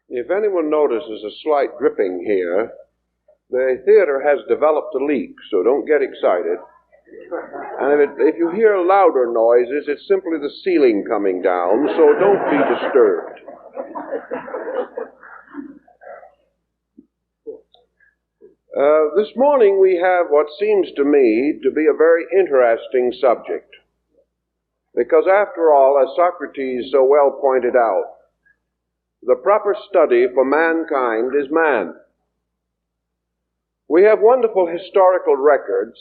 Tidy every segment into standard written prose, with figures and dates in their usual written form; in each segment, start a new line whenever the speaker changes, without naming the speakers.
If anyone notices a slight dripping here, the theater has developed a leak, so don't get excited. And if you hear louder noises, it's simply the ceiling coming down, so don't be disturbed. This morning we have what seems to me to be a very interesting subject. Because after all, as Socrates so well pointed out, the proper study for mankind is man. We have wonderful historical records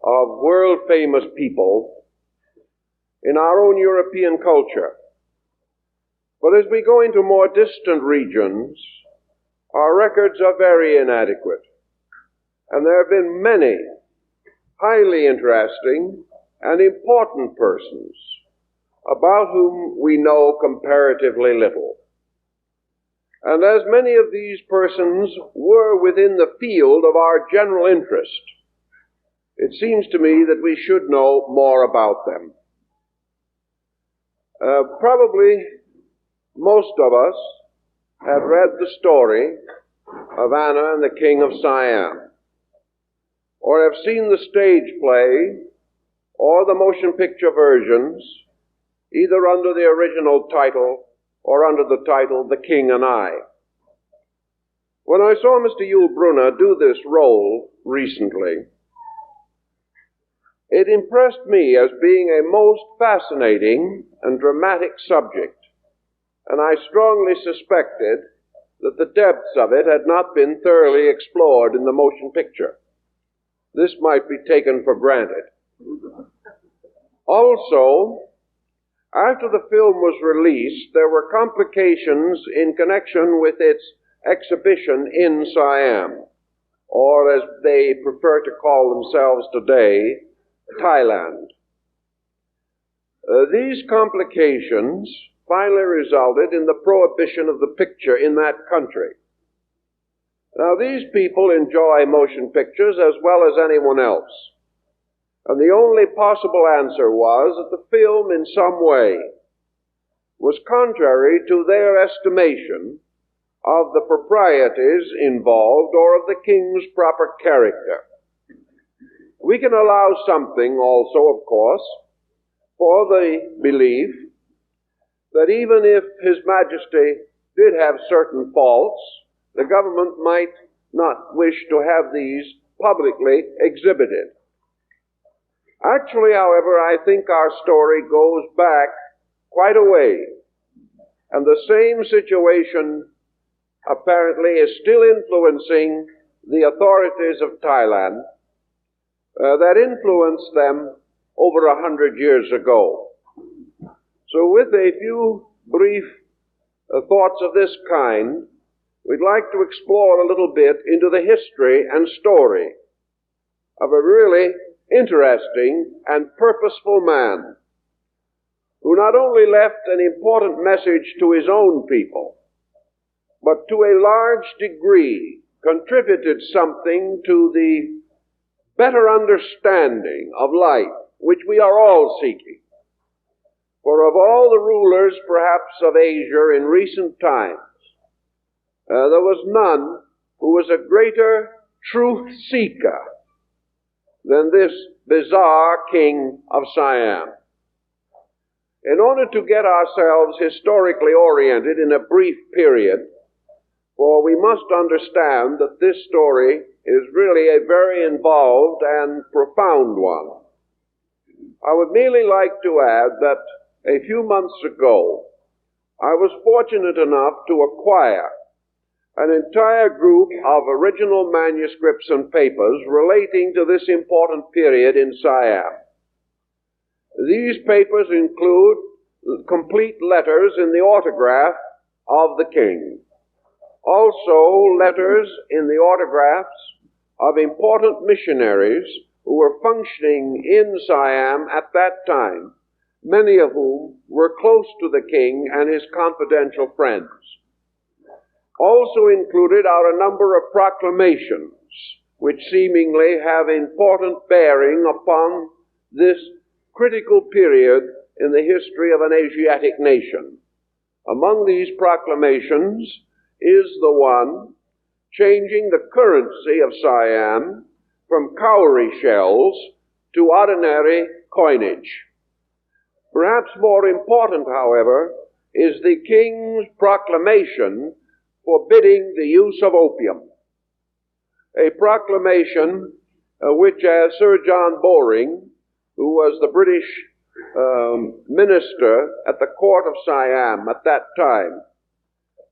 of world-famous people in our own European culture. But as we go into more distant regions, our records are very inadequate. And there have been many highly interesting and important persons about whom we know comparatively little. And as many of these persons were within the field of our general interest, it seems to me that we should know more about them. Probably most of us have read the story of Anna and the King of Siam, or have seen the stage play or the motion picture versions, either under the original title or under the title The King and I. When I saw Mr. Yul Brynner do this role recently, it impressed me as being a most fascinating and dramatic subject, and I strongly suspected that the depths of it had not been thoroughly explored in the motion picture. This might be taken for granted. Also, after the film was released, there were complications in connection with its exhibition in Siam, or as they prefer to call themselves today, Thailand. These complications finally resulted in the prohibition of the picture in that country. Now, these people enjoy motion pictures as well as anyone else. And the only possible answer was that the film in some way was contrary to their estimation of the proprieties involved or of the king's proper character. We can allow something also, of course, for the belief that even if His Majesty did have certain faults, the government might not wish to have these publicly exhibited. Actually, however, I think our story goes back quite a way, and the same situation apparently is still influencing the authorities of Thailand that influenced them over 100 years ago. So with a few brief thoughts of this kind, we'd like to explore a little bit into the history and story of a really interesting and purposeful man who not only left an important message to his own people, but to a large degree contributed something to the better understanding of life, which we are all seeking. For of all the rulers, perhaps, of Asia in recent times, there was none who was a greater truth seeker than this bizarre king of Siam. In order to get ourselves historically oriented in a brief period, for we must understand that this story is really a very involved and profound one, I would merely like to add that a few months ago, I was fortunate enough to acquire an entire group of original manuscripts and papers relating to this important period in Siam. These papers include complete letters in the autograph of the king. Also, letters in the autographs of important missionaries who were functioning in Siam at that time, many of whom were close to the king and his confidential friends. Also included are a number of proclamations which seemingly have important bearing upon this critical period in the history of an Asiatic nation. Among these proclamations is the one changing the currency of Siam from cowrie shells to ordinary coinage. Perhaps more important, however, is the king's proclamation forbidding the use of opium, a proclamation which, as Sir John Bowring, who was the British minister at the court of Siam at that time,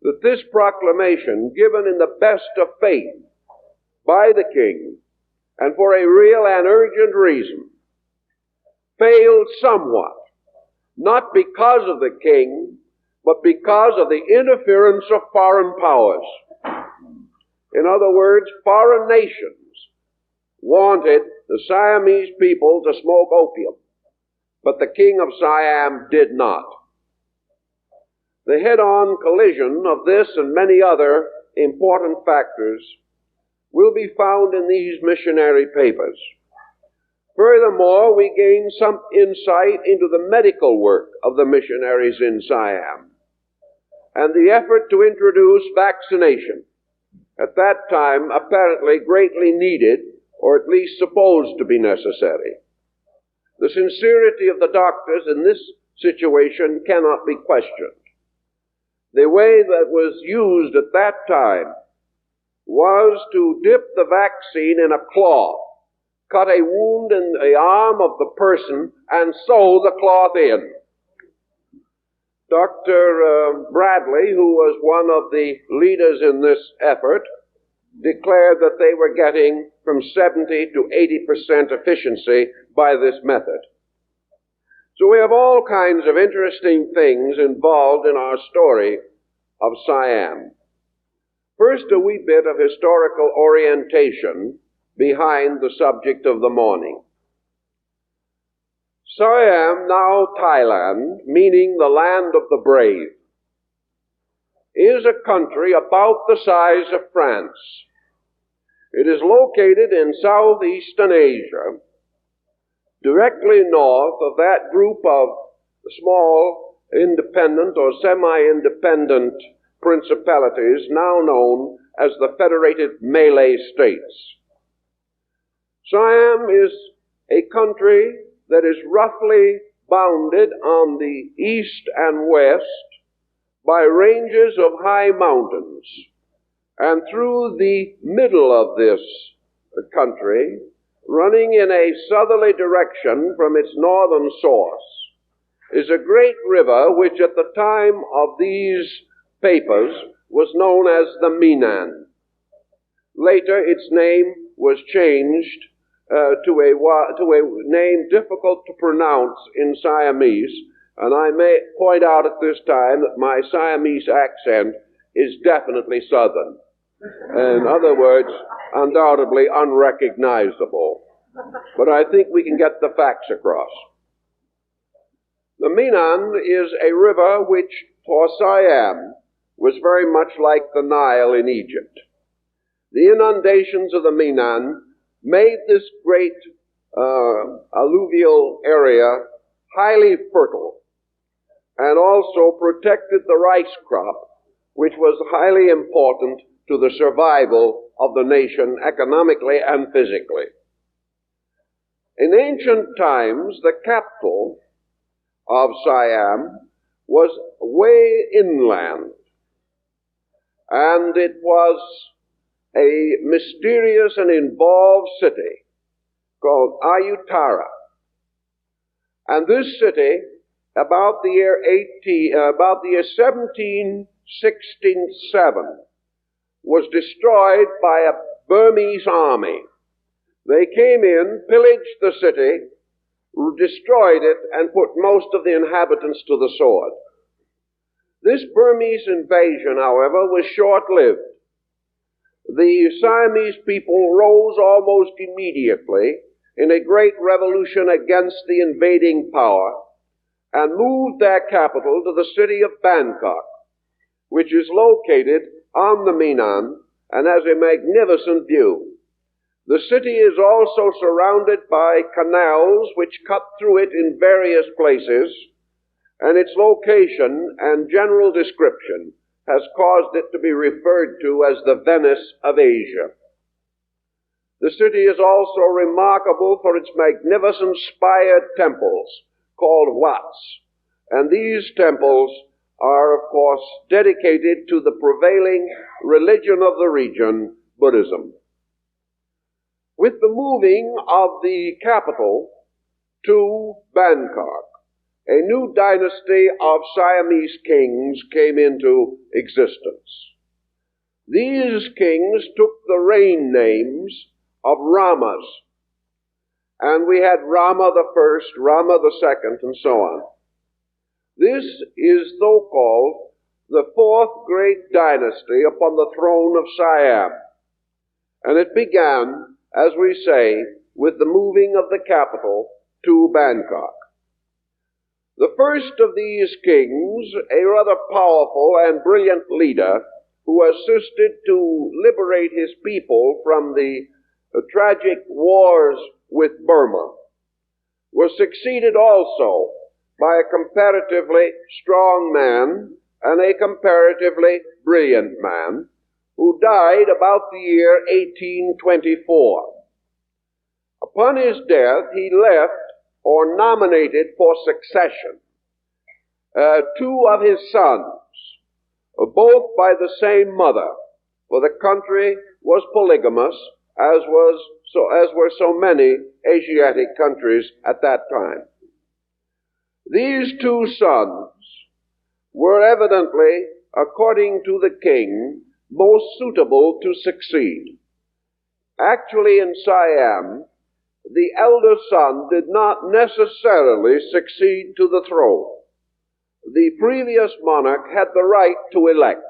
that this proclamation, given in the best of faith by the king, and for a real and urgent reason, failed somewhat, not because of the king, but because of the interference of foreign powers. In other words, foreign nations wanted the Siamese people to smoke opium, but the king of Siam did not. The head-on collision of this and many other important factors will be found in these missionary papers. Furthermore, we gain some insight into the medical work of the missionaries in Siam and the effort to introduce vaccination, at that time apparently greatly needed, or at least supposed to be necessary. The sincerity of the doctors in this situation cannot be questioned. The way that was used at that time was to dip the vaccine in a cloth, cut a wound in the arm of the person, and sew the cloth in. Dr. Bradley, who was one of the leaders in this effort, declared that they were getting from 70 to 80% efficiency by this method. So we have all kinds of interesting things involved in our story of Siam. First, a wee bit of historical orientation behind the subject of the morning. Siam, now Thailand, meaning the land of the brave, is a country about the size of France. It is located in southeastern Asia, directly north of that group of small independent or semi-independent principalities now known as the Federated Malay States. Siam is a country that is roughly bounded on the east and west by ranges of high mountains, and through the middle of this country, running in a southerly direction from its northern source, is a great river which at the time of these papers was known as the Minan. Later its name was changed to a name difficult to pronounce in Siamese, and I may point out at this time that my Siamese accent is definitely southern. In other words, undoubtedly unrecognizable. But I think we can get the facts across. The Minan is a river which, for Siam, was very much like the Nile in Egypt. The inundations of the Minan made this great alluvial area highly fertile, and also protected the rice crop, which was highly important to the survival of the nation economically and physically. In ancient times, the capital of Siam was way inland, and it was a mysterious and involved city called Ayutthaya. And this city, about the year 1767, was destroyed by a Burmese army. They came in, pillaged the city, destroyed it, and put most of the inhabitants to the sword. This Burmese invasion, however, was short-lived. The Siamese people rose almost immediately in a great revolution against the invading power and moved their capital to the city of Bangkok, which is located on the Minan and has a magnificent view. The city is also surrounded by canals which cut through it in various places, and its location and general description has caused it to be referred to as the Venice of Asia. The city is also remarkable for its magnificent spired temples called Wats, and these temples are, of course, dedicated to the prevailing religion of the region, Buddhism. With the moving of the capital to Bangkok, a new dynasty of Siamese kings came into existence. These kings took the reign names of Ramas, and we had Rama the First, Rama the Second, and so on. This is so-called the fourth great dynasty upon the throne of Siam, and it began, as we say, with the moving of the capital to Bangkok. The first of these kings, a rather powerful and brilliant leader who assisted to liberate his people from the tragic wars with Burma, was succeeded also by a comparatively strong man and a comparatively brilliant man who died about the year 1824. Upon his death, he left or nominated for succession two of his sons, both by the same mother, for the country was polygamous, as were so many Asiatic countries at that time. These two sons were evidently, according to the king, most suitable to succeed. Actually, in Siam, the elder son did not necessarily succeed to the throne. The previous monarch had the right to elect,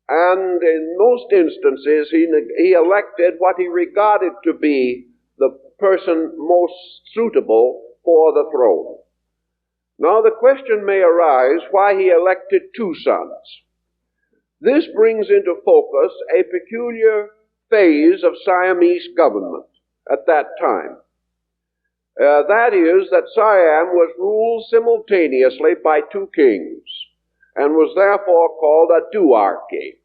and in most instances he elected what he regarded to be the person most suitable for the throne. Now the question may arise why he elected two sons. This brings into focus a peculiar phase of Siamese government at that time. That is, that Siam was ruled simultaneously by two kings, and was therefore called a duarchy.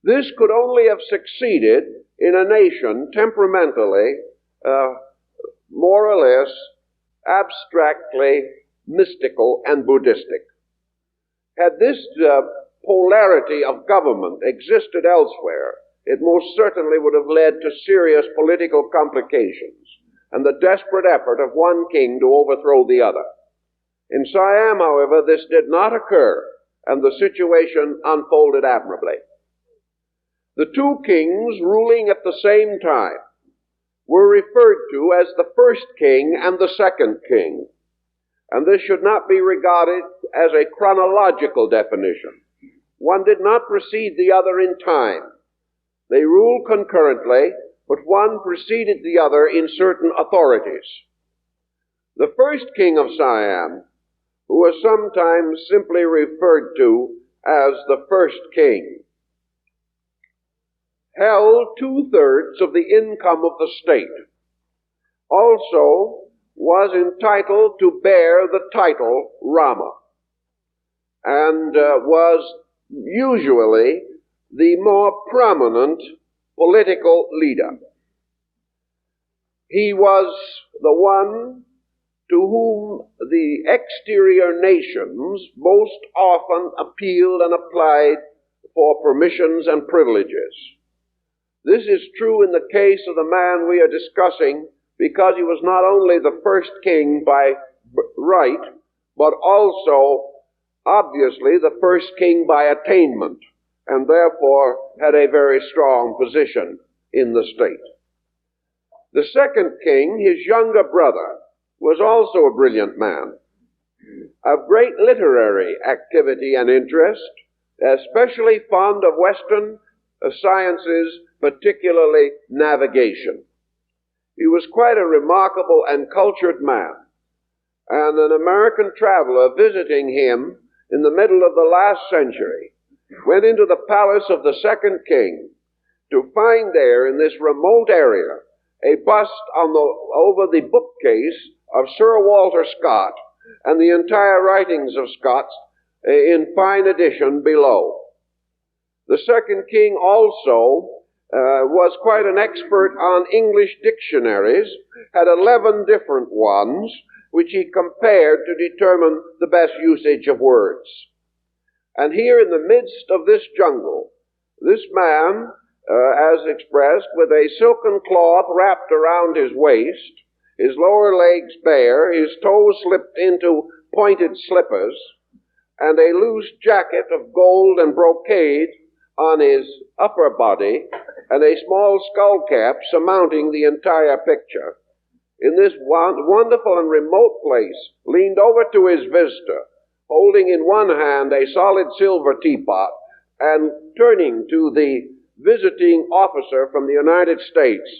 This could only have succeeded in a nation temperamentally, more or less abstractly mystical and Buddhistic. Had this polarity of government existed elsewhere, it most certainly would have led to serious political complications and the desperate effort of one king to overthrow the other. In Siam, however, this did not occur, and the situation unfolded admirably. The two kings ruling at the same time were referred to as the first king and the second king, and this should not be regarded as a chronological definition. One did not precede the other in time. They ruled concurrently, but one preceded the other in certain authorities. The first king of Siam, who was sometimes simply referred to as the first king, held 2/3 of the income of the state, also was entitled to bear the title Rama, and was usually the more prominent political leader. He was the one to whom the exterior nations most often appealed and applied for permissions and privileges. This is true in the case of the man we are discussing, because he was not only the first king by right, but also, obviously, the first king by attainment, and therefore had a very strong position in the state. The second king, his younger brother, was also a brilliant man, of great literary activity and interest, especially fond of Western sciences, particularly navigation. He was quite a remarkable and cultured man, and an American traveler visiting him in the middle of the last century went into the palace of the second king to find there in this remote area a bust over the bookcase of Sir Walter Scott, and the entire writings of Scott's in fine edition below. The second king also was quite an expert on English dictionaries, had 11 different ones, which he compared to determine the best usage of words. And here in the midst of this jungle, this man, as expressed, with a silken cloth wrapped around his waist, his lower legs bare, his toes slipped into pointed slippers, and a loose jacket of gold and brocade on his upper body, and a small skull cap surmounting the entire picture, in this wonderful and remote place, leaned over to his visitor, holding in one hand a solid silver teapot, and turning to the visiting officer from the United States,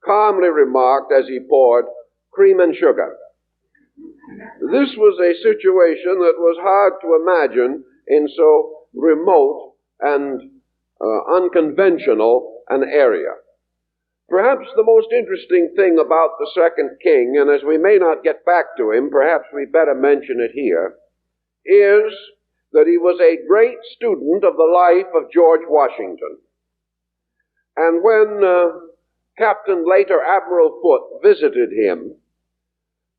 calmly remarked as he poured, "Cream and sugar." This was a situation that was hard to imagine in so remote and unconventional an area. Perhaps the most interesting thing about the second king, and as we may not get back to him, perhaps we better mention it here, is that he was a great student of the life of George Washington. And when Captain, later Admiral Foote, visited him,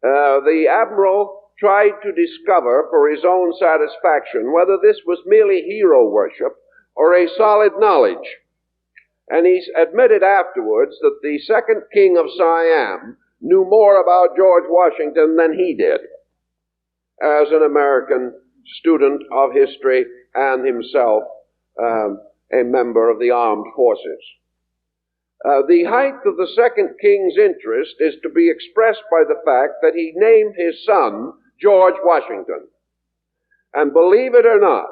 the Admiral tried to discover for his own satisfaction whether this was merely hero worship or a solid knowledge. And he admitted afterwards that the second king of Siam knew more about George Washington than he did, as an American student of history and himself a member of the armed forces. The height of the second king's interest is to be expressed by the fact that he named his son George Washington. And believe it or not,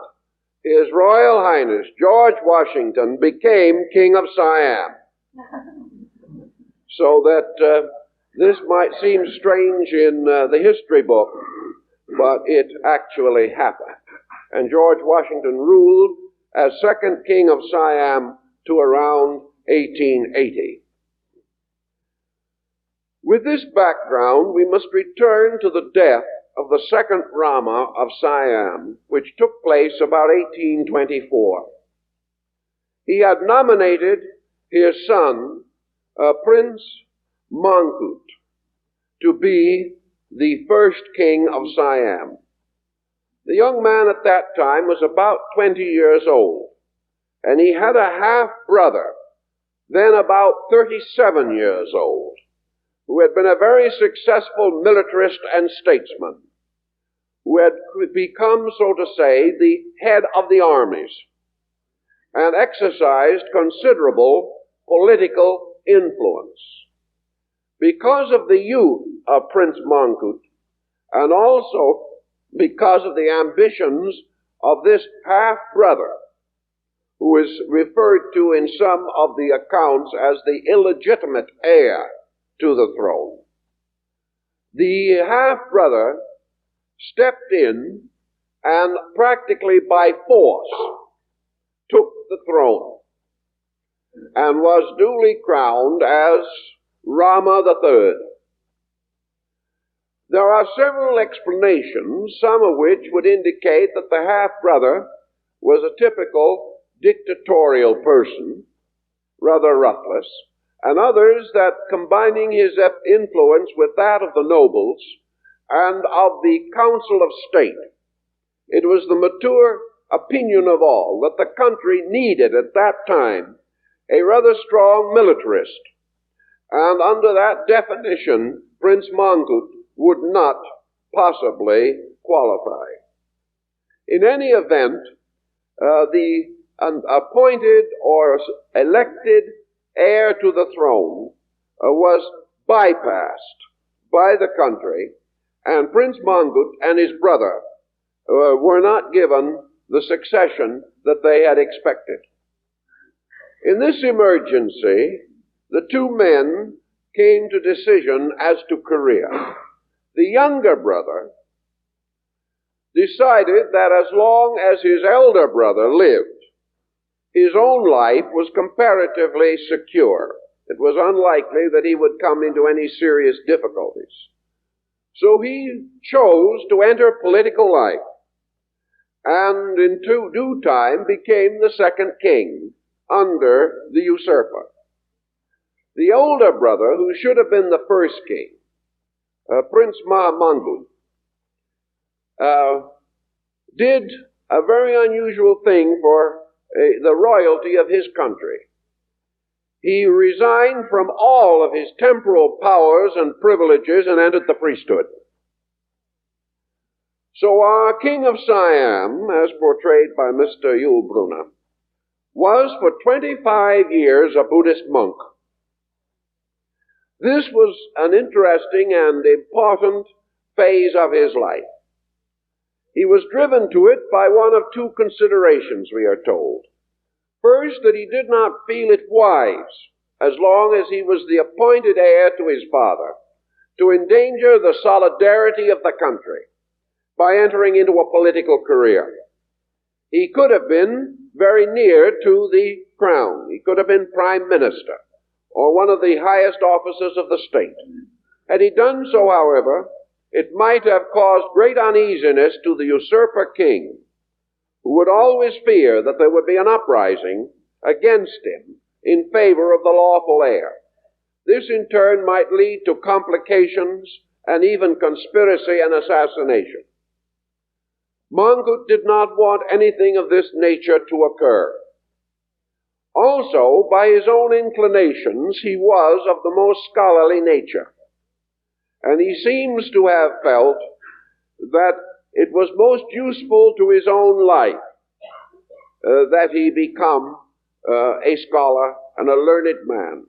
His Royal Highness George Washington became King of Siam. So that this might seem strange in the history book, but it actually happened. And George Washington ruled as second King of Siam to around 1880. With this background, we must return to the death of the second Rama of Siam, which took place about 1824. He had nominated his son, Prince Mongkut, to be the first king of Siam. The young man at that time was about 20 years old, and he had a half-brother, then about 37 years old, who had been a very successful militarist and statesman, who had become, so to say, the head of the armies, and exercised considerable political influence. Because of the youth of Prince Mongkut, and also because of the ambitions of this half-brother, who is referred to in some of the accounts as the illegitimate heir to the throne, the half-brother stepped in and practically by force took the throne and was duly crowned as Rama III. There are several explanations, some of which would indicate that the half-brother was a typical dictatorial person, rather ruthless, and others that combining his influence with that of the nobles and of the Council of State, it was the mature opinion of all that the country needed at that time a rather strong militarist, and under that definition, Prince Mongkut would not possibly qualify. In any event, the appointed or elected heir to the throne was bypassed by the country, and Prince Mongkut and his brother were not given the succession that they had expected. In this emergency, the two men came to decision as to career. The younger brother decided that as long as his elder brother lived, his own life was comparatively secure. It was unlikely that he would come into any serious difficulties. So he chose to enter political life, and in due time became the second king under the usurper. The older brother, who should have been the first king, Prince Mongkut, did a very unusual thing for the royalty of his country. He resigned from all of his temporal powers and privileges and entered the priesthood. So our king of Siam, as portrayed by Mr. Yul Brunner, was for 25 years a Buddhist monk. This was an interesting and important phase of his life. He was driven to it by one of two considerations, we are told. First, that he did not feel it wise, as long as he was the appointed heir to his father, to endanger the solidarity of the country by entering into a political career. He could have been very near to the crown. He could have been prime minister or one of the highest officers of the state. Had he done so, however, it might have caused great uneasiness to the usurper king, who would always fear that there would be an uprising against him in favor of the lawful heir. This in turn might lead to complications and even conspiracy and assassination. Mongkut did not want anything of this nature to occur. Also, by his own inclinations, he was of the most scholarly nature, and he seems to have felt that it was most useful to his own life that he become a scholar and a learned man.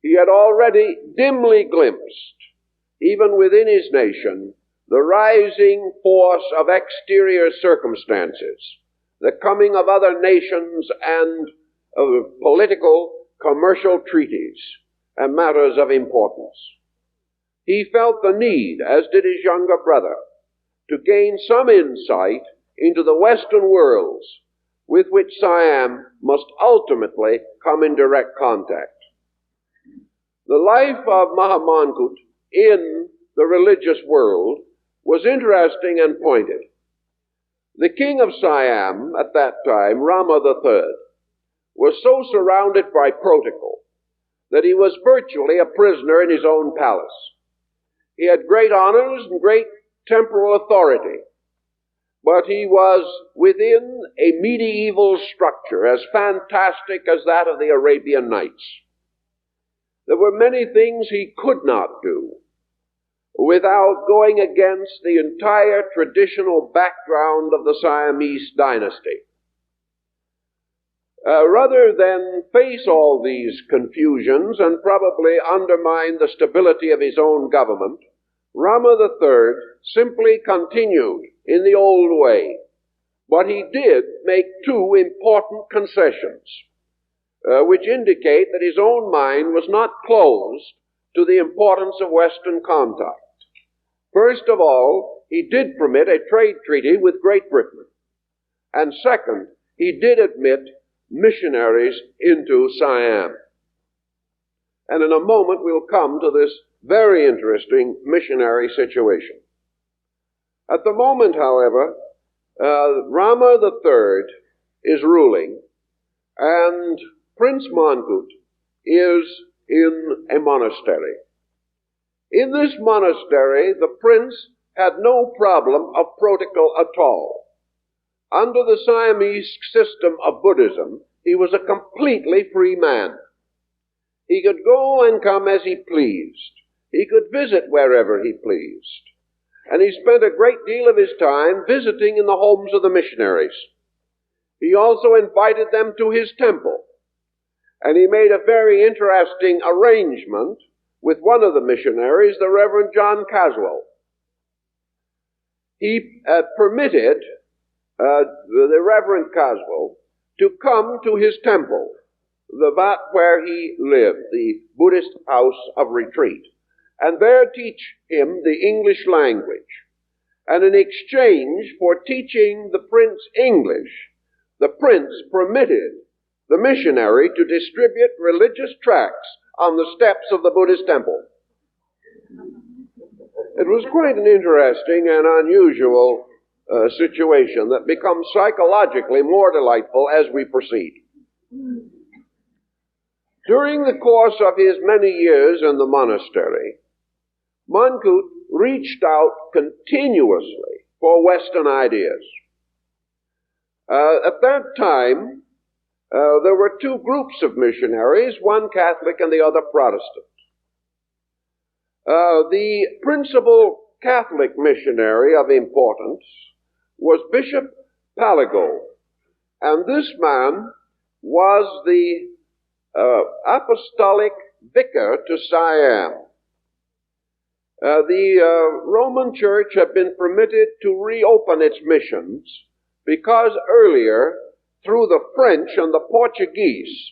He had already dimly glimpsed, even within his nation, the rising force of exterior circumstances, the coming of other nations and of political, commercial treaties and matters of importance. He felt the need, as did his younger brother, to gain some insight into the Western worlds with which Siam must ultimately come in direct contact. The life of Mongkut in the religious world was interesting and pointed. The king of Siam at that time, Rama III, was so surrounded by protocol that he was virtually a prisoner in his own palace. He had great honors and great temporal authority, but he was within a medieval structure as fantastic as that of the Arabian Nights. There were many things he could not do without going against the entire traditional background of the Siamese dynasty. Rather than face all these confusions and probably undermine the stability of his own government, Rama III simply continued in the old way. But he did make two important concessions, which indicate that his own mind was not closed to the importance of Western contact. First of all, he did permit a trade treaty with Great Britain. And second, he did admit missionaries into Siam. And in a moment we'll come to this very interesting missionary situation. At the moment, however, Rama III is ruling, and Prince Mongkut is in a monastery. In this monastery, the prince had no problem of protocol at all. Under the Siamese system of Buddhism, he was a completely free man. He could go and come as he pleased. He could visit wherever he pleased. And he spent a great deal of his time visiting in the homes of the missionaries. He also invited them to his temple. And he made a very interesting arrangement with one of the missionaries, the Reverend John Caswell. He permitted the Reverend Caswell to come to his temple, that where he lived, the Buddhist house of retreat, and there teach him the English language. And in exchange for teaching the prince English, the prince permitted the missionary to distribute religious tracts on the steps of the Buddhist temple. It was quite an interesting and unusual situation that becomes psychologically more delightful as we proceed. During the course of his many years in the monastery, Mongkut reached out continuously for Western ideas. At that time, there were two groups of missionaries, one Catholic and the other Protestant. The principal Catholic missionary of importance was Bishop Palago, and this man was the apostolic vicar to Siam. The Roman Church had been permitted to reopen its missions because earlier, through the French and the Portuguese,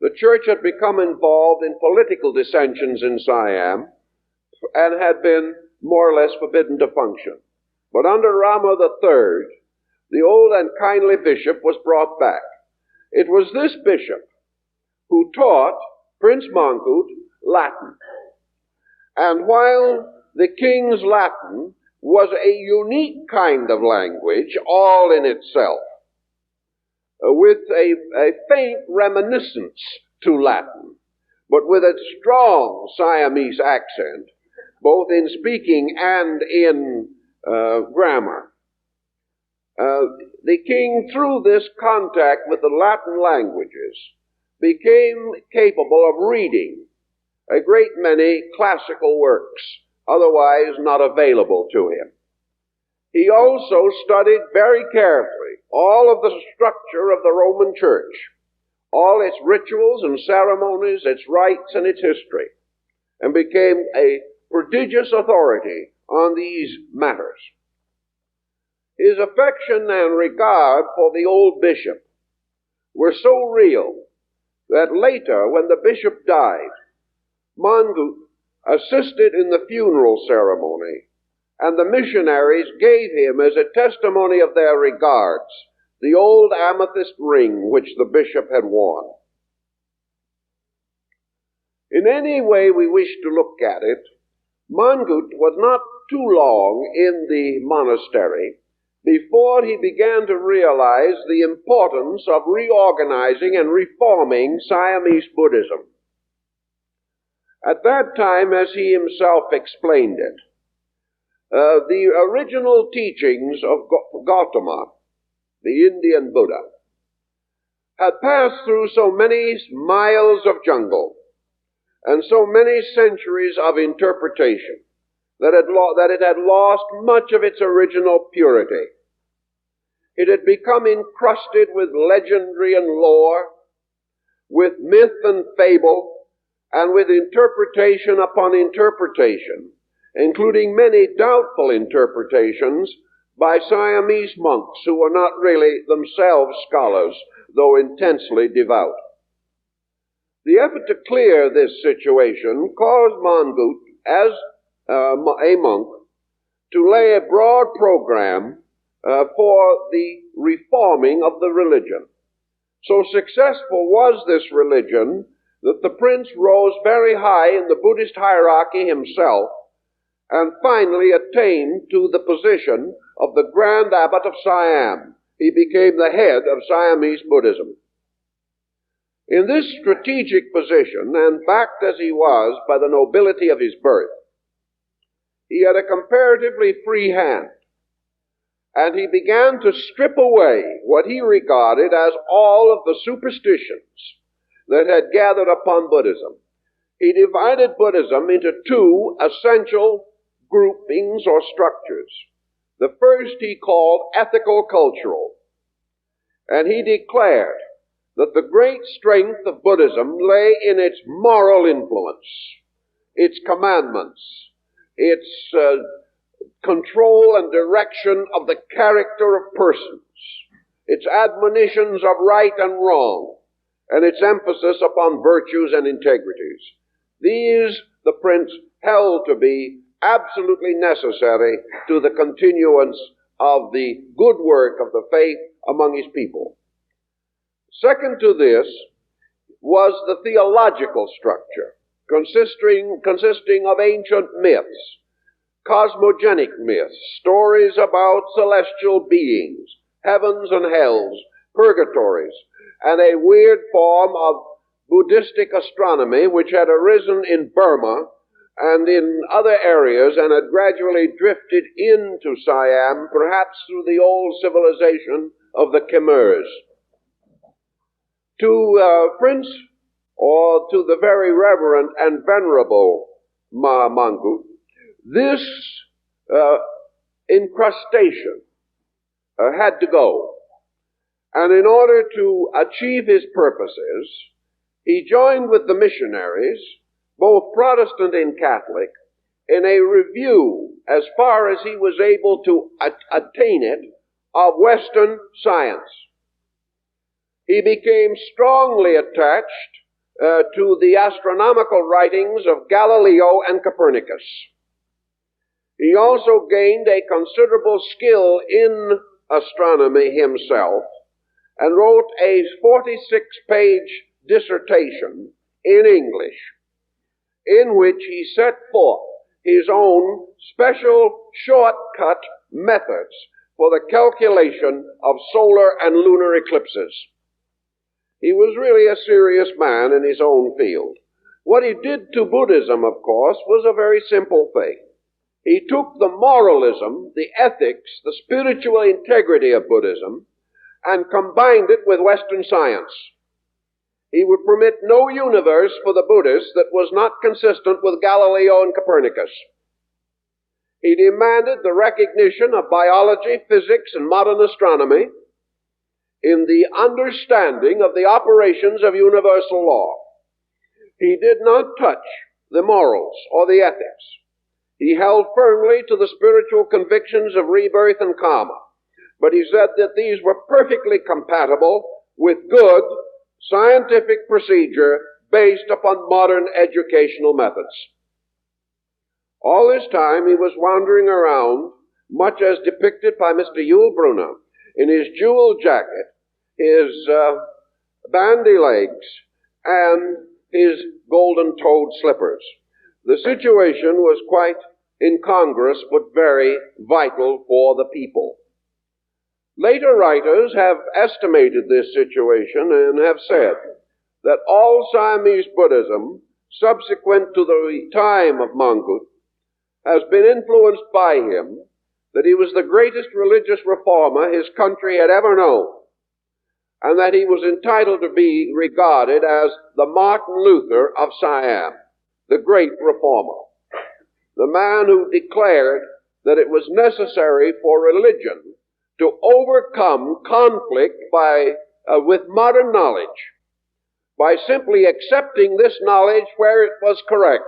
the Church had become involved in political dissensions in Siam and had been more or less forbidden to function. But under Rama III, the old and kindly bishop was brought back. It was this bishop who taught Prince Mongkut Latin. And while the king's Latin was a unique kind of language all in itself, with a faint reminiscence to Latin, but with a strong Siamese accent, both in speaking and in grammar. The king, through this contact with the Latin languages, became capable of reading a great many classical works, otherwise not available to him. He also studied very carefully all of the structure of the Roman Church, all its rituals and ceremonies, its rites and its history, and became a prodigious authority on these matters. His affection and regard for the old bishop were so real that later, when the bishop died, Mongkut assisted in the funeral ceremony, and the missionaries gave him, as a testimony of their regards, the old amethyst ring which the bishop had worn. In any way we wish to look at it, Mongkut was not too long in the monastery before he began to realize the importance of reorganizing and reforming Siamese Buddhism. At that time, as he himself explained it, the original teachings of Gautama, the Indian Buddha, had passed through so many miles of jungle and so many centuries of interpretation that it had lost much of its original purity. It had become encrusted with legendary and lore, with myth and fable, and with interpretation upon interpretation, including many doubtful interpretations by Siamese monks who were not really themselves scholars, though intensely devout. The effort to clear this situation caused Mongkut, as a monk, to lay a broad program for the reforming of the religion. So successful was this religion that the prince rose very high in the Buddhist hierarchy himself and finally attained to the position of the Grand Abbot of Siam. He became the head of Siamese Buddhism. In this strategic position, and backed as he was by the nobility of his birth, he had a comparatively free hand, and he began to strip away what he regarded as all of the superstitions that had gathered upon Buddhism. He divided Buddhism into two essential groupings or structures. The first he called ethical-cultural, and he declared that the great strength of Buddhism lay in its moral influence, its commandments, its control and direction of the character of persons, its admonitions of right and wrong, and its emphasis upon virtues and integrities. These the prince held to be absolutely necessary to the continuance of the good work of the faith among his people. Second to this was the theological structure, consisting of ancient myths, cosmogonic myths, stories about celestial beings, heavens and hells, purgatories, and a weird form of Buddhistic astronomy which had arisen in Burma and in other areas and had gradually drifted into Siam, perhaps through the old civilization of the Khmers. To Prince, or to the very reverend and venerable Mongkut, this incrustation had to go. And in order to achieve his purposes, he joined with the missionaries, both Protestant and Catholic, in a review, as far as he was able to attain it, of Western science. He became strongly attached to the astronomical writings of Galileo and Copernicus. He also gained a considerable skill in astronomy himself and wrote a 46-page dissertation in English in which he set forth his own special shortcut methods for the calculation of solar and lunar eclipses. He was really a serious man in his own field. What he did to Buddhism, of course, was a very simple thing. He took the moralism, the ethics, the spiritual integrity of Buddhism, and combined it with Western science. He would permit no universe for the Buddhists that was not consistent with Galileo and Copernicus. He demanded the recognition of biology, physics, and modern astronomy in the understanding of the operations of universal law. He did not touch the morals or the ethics. He held firmly to the spiritual convictions of rebirth and karma, but he said that these were perfectly compatible with good scientific procedure based upon modern educational methods. All this time he was wandering around, much as depicted by Mr. Yul Brynner, in his jewel jacket, his bandy legs, and his golden-toed slippers. The situation was quite incongruous but very vital for the people. Later writers have estimated this situation and have said that all Siamese Buddhism, subsequent to the time of Mongkut, has been influenced by him, that he was the greatest religious reformer his country had ever known, and that he was entitled to be regarded as the Martin Luther of Siam, the great reformer, the man who declared that it was necessary for religion to overcome conflict with modern knowledge by simply accepting this knowledge where it was correct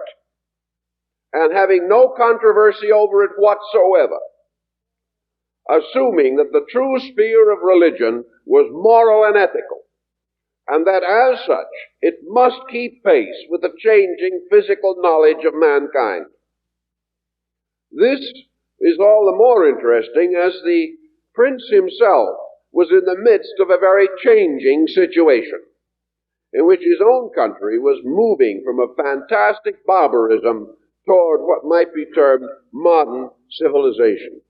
and having no controversy over it whatsoever, assuming that the true sphere of religion was moral and ethical, and that as such it must keep pace with the changing physical knowledge of mankind. This is all the more interesting as the Prince himself was in the midst of a very changing situation in which his own country was moving from a fantastic barbarism toward what might be termed modern civilization.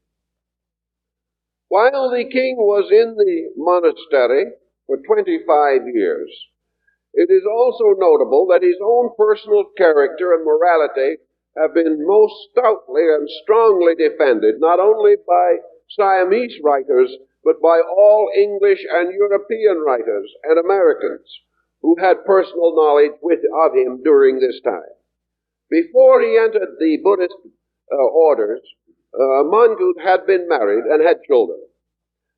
While the king was in the monastery for 25 years, it is also notable that his own personal character and morality have been most stoutly and strongly defended, not only by Siamese writers, but by all English and European writers and Americans who had personal knowledge of him during this time. Before he entered the Buddhist orders, Mongkut had been married and had children.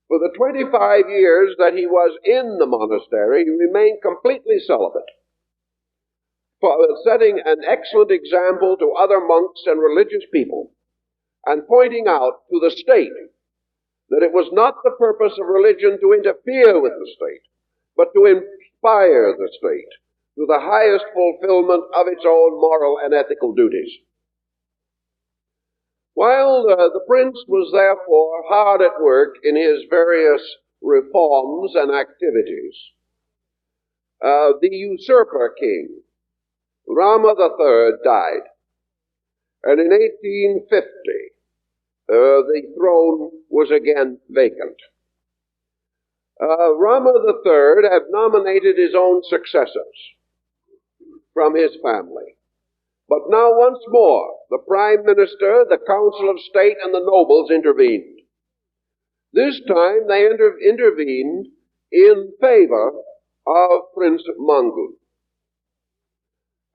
For the 25 years that he was in the monastery, he remained completely celibate, setting an excellent example to other monks and religious people, and pointing out to the state that it was not the purpose of religion to interfere with the state, but to inspire the state to the highest fulfillment of its own moral and ethical duties. While the prince was therefore hard at work in his various reforms and activities, the usurper king, Rama III, died. And in 1850, the throne was again vacant. Rama III had nominated his own successors from his family. But now once more, the Prime Minister, the Council of State, and the nobles intervened. This time they intervened in favor of Prince Mongkut.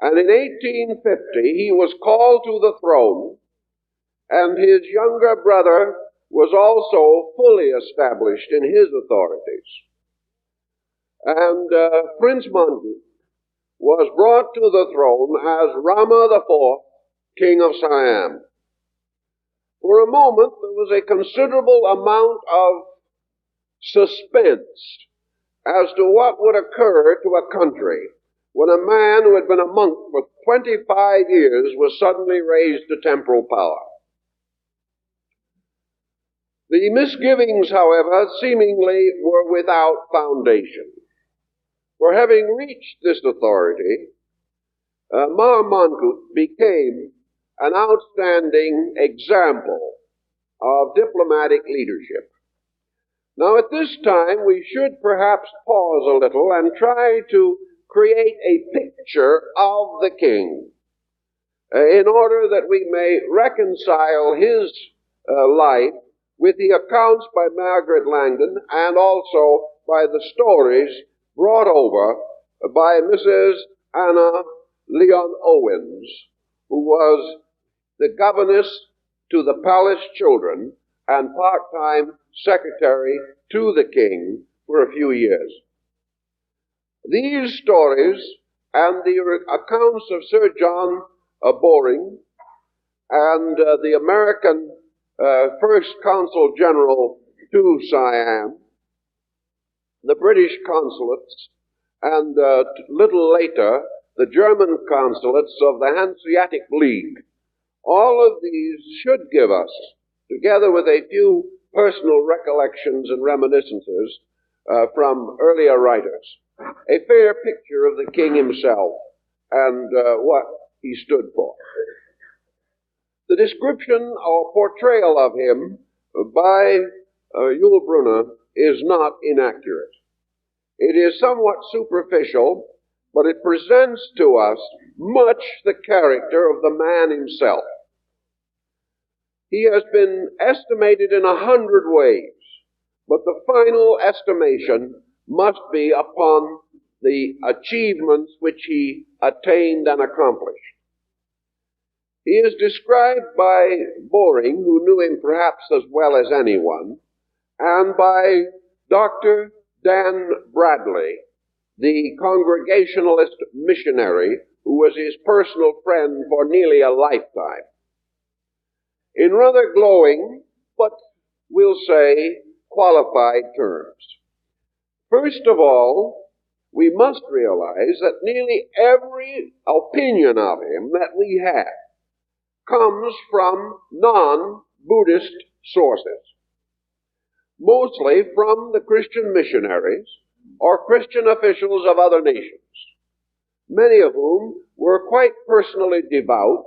And in 1850 he was called to the throne, and his younger brother was also fully established in his authorities. And Prince Mongkut was brought to the throne as Rama IV, King of Siam. For a moment, there was a considerable amount of suspense as to what would occur to a country when a man who had been a monk for 25 years was suddenly raised to temporal power. The misgivings, however, seemingly were without foundation. For having reached this authority, Mongkut became an outstanding example of diplomatic leadership. Now, at this time, we should perhaps pause a little and try to create a picture of the king in order that we may reconcile his life with the accounts by Margaret Langdon and also by the stories brought over by Mrs. Anna Leonowens, who was the governess to the palace children and part-time secretary to the king for a few years. These stories and the accounts of Sir John Boring and the American first consul general to Siam, the British consulates, and little later the German consulates of the Hanseatic League, all of these should give us, together with a few personal recollections and reminiscences from earlier writers, a fair picture of the king himself and what he stood for. The description or portrayal of him by Yul Brunner is not inaccurate. It is somewhat superficial, but it presents to us much the character of the man himself. He has been estimated in 100 ways, but the final estimation must be upon the achievements which he attained and accomplished. He is described by Boring, who knew him perhaps as well as anyone, and by Dr. Dan Bradley, the Congregationalist missionary, who was his personal friend for nearly a lifetime, in rather glowing, but we'll say qualified terms. First of all, we must realize that nearly every opinion of him that we have comes from non-Buddhist sources, mostly from the Christian missionaries or Christian officials of other nations, many of whom were quite personally devout.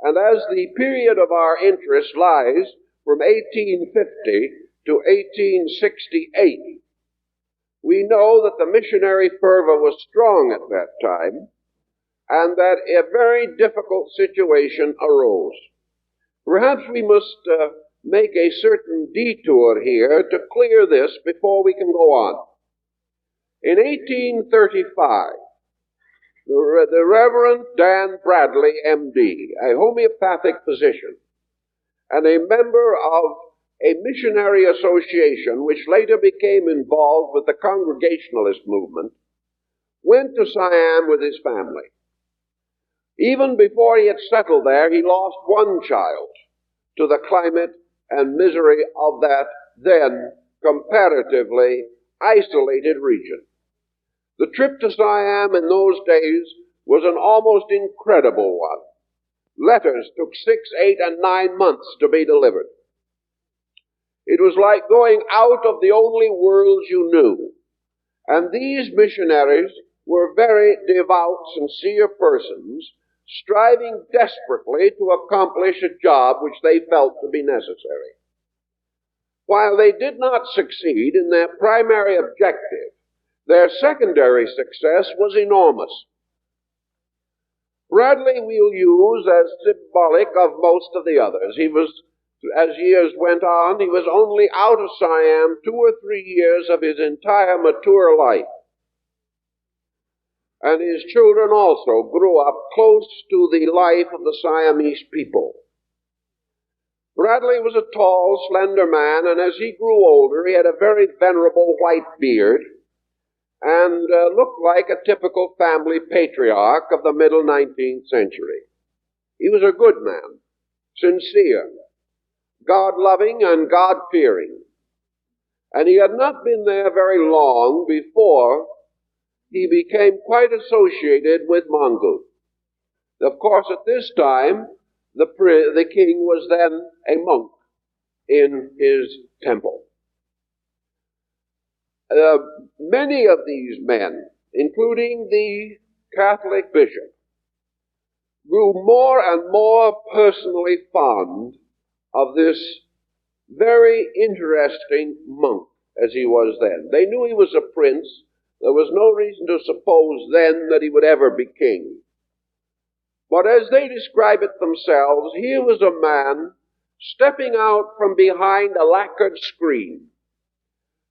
And as the period of our interest lies from 1850 to 1868, we know that the missionary fervor was strong at that time, and that a very difficult situation arose. Perhaps we must make a certain detour here to clear this before we can go on. In 1835, the Reverend Dan Bradley, M.D., a homeopathic physician, and a member of a missionary association which later became involved with the Congregationalist movement, went to Siam with his family. Even before he had settled there, he lost one child to the climate and misery of that then comparatively isolated region. The trip to Siam in those days was an almost incredible one. Letters took 6, 8, and 9 months to be delivered. It was like going out of the only world you knew. And these missionaries were very devout, sincere persons, striving desperately to accomplish a job which they felt to be necessary. While they did not succeed in their primary objective, their secondary success was enormous. Bradley we'll use as symbolic of most of the others. As years went on, he was only out of Siam 2 or 3 years of his entire mature life. And his children also grew up close to the life of the Siamese people. Bradley was a tall, slender man, and as he grew older, he had a very venerable white beard and looked like a typical family patriarch of the middle 19th century. He was a good man, sincere, God-loving and God-fearing. And he had not been there very long before he became quite associated with Mongkut. Of course, at this time, the king was then a monk in his temple. Many of these men, including the Catholic bishop, grew more and more personally fond of this very interesting monk as he was then. They knew he was a prince. There was no reason to suppose then that he would ever be king. But as they describe it themselves, here was a man stepping out from behind a lacquered screen,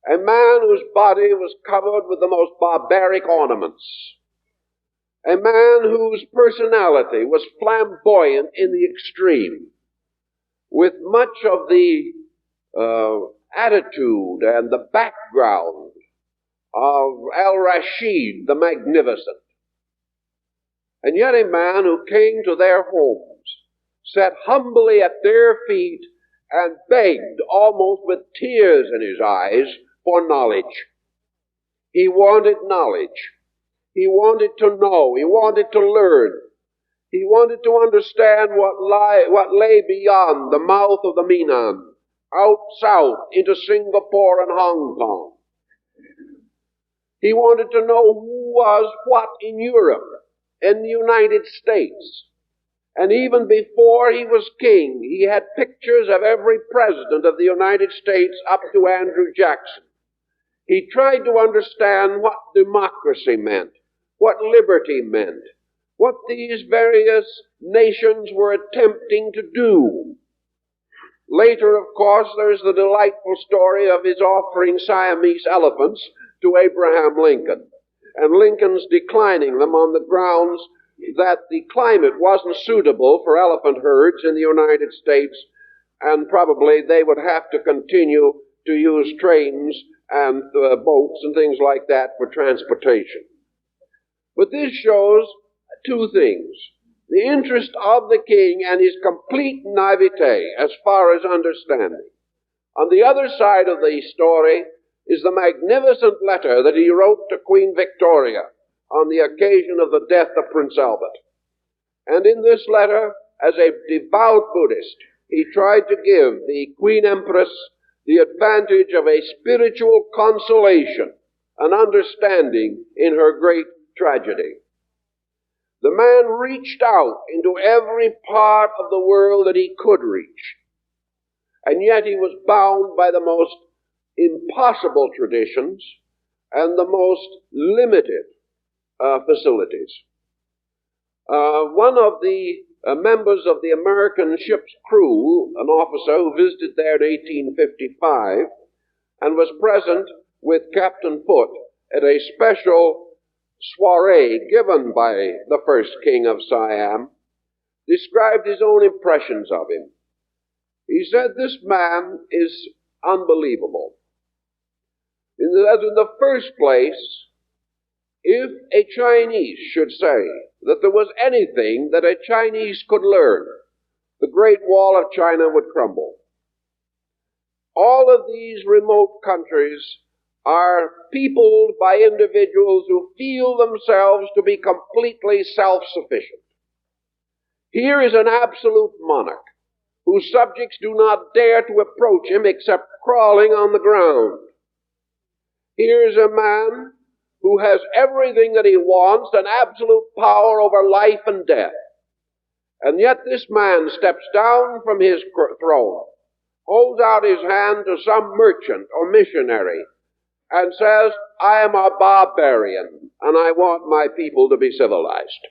a man whose body was covered with the most barbaric ornaments, a man whose personality was flamboyant in the extreme, with much of the attitude and the background of Al-Rashid the Magnificent. And yet a man who came to their homes, sat humbly at their feet, and begged, almost with tears in his eyes, for knowledge. He wanted knowledge. He wanted to know. He wanted to learn. He wanted to understand what lay beyond the mouth of the Menan, out south into Singapore and Hong Kong. He wanted to know who was what in Europe, in the United States. And even before he was king, he had pictures of every president of the United States up to Andrew Jackson. He tried to understand what democracy meant, what liberty meant, what these various nations were attempting to do. Later, of course, there's the delightful story of his offering Siamese elephants to Abraham Lincoln, and Lincoln's declining them on the grounds that the climate wasn't suitable for elephant herds in the United States, and probably they would have to continue to use trains and boats and things like that for transportation. But this shows two things: the interest of the king and his complete naivete as far as understanding. On the other side of the story is the magnificent letter that he wrote to Queen Victoria on the occasion of the death of Prince Albert. And in this letter, as a devout Buddhist, he tried to give the Queen Empress the advantage of a spiritual consolation, an understanding in her great tragedy. The man reached out into every part of the world that he could reach, and yet he was bound by the most impossible traditions and the most limited facilities. One of the members of the American ship's crew, an officer who visited there in 1855 and was present with Captain Foote at a special soiree given by the first king of Siam, described his own impressions of him. He said, "This man is unbelievable. In the first place, if a Chinese should say that there was anything that a Chinese could learn, the Great Wall of China would crumble. All of these remote countries are peopled by individuals who feel themselves to be completely self-sufficient. Here is an absolute monarch whose subjects do not dare to approach him except crawling on the ground. Here is a man who has everything that he wants and absolute power over life and death. And yet this man steps down from his throne, holds out his hand to some merchant or missionary, and says, I am a barbarian, and I want my people to be civilized.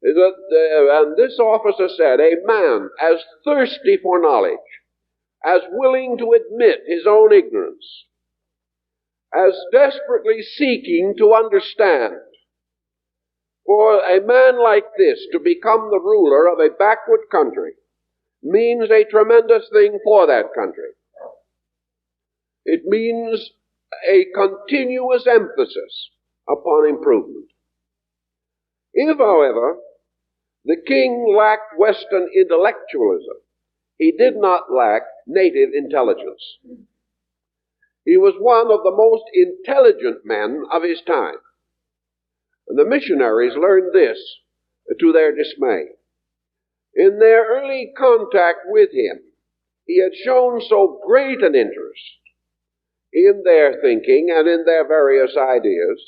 And this officer said, a man as thirsty for knowledge, as willing to admit his own ignorance, as desperately seeking to understand. For a man like this to become the ruler of a backward country means a tremendous thing for that country. It means a continuous emphasis upon improvement. If, however, the king lacked Western intellectualism, he did not lack native intelligence. He was one of the most intelligent men of his time. And the missionaries learned this to their dismay. In their early contact with him, he had shown so great an interest in their thinking and in their various ideas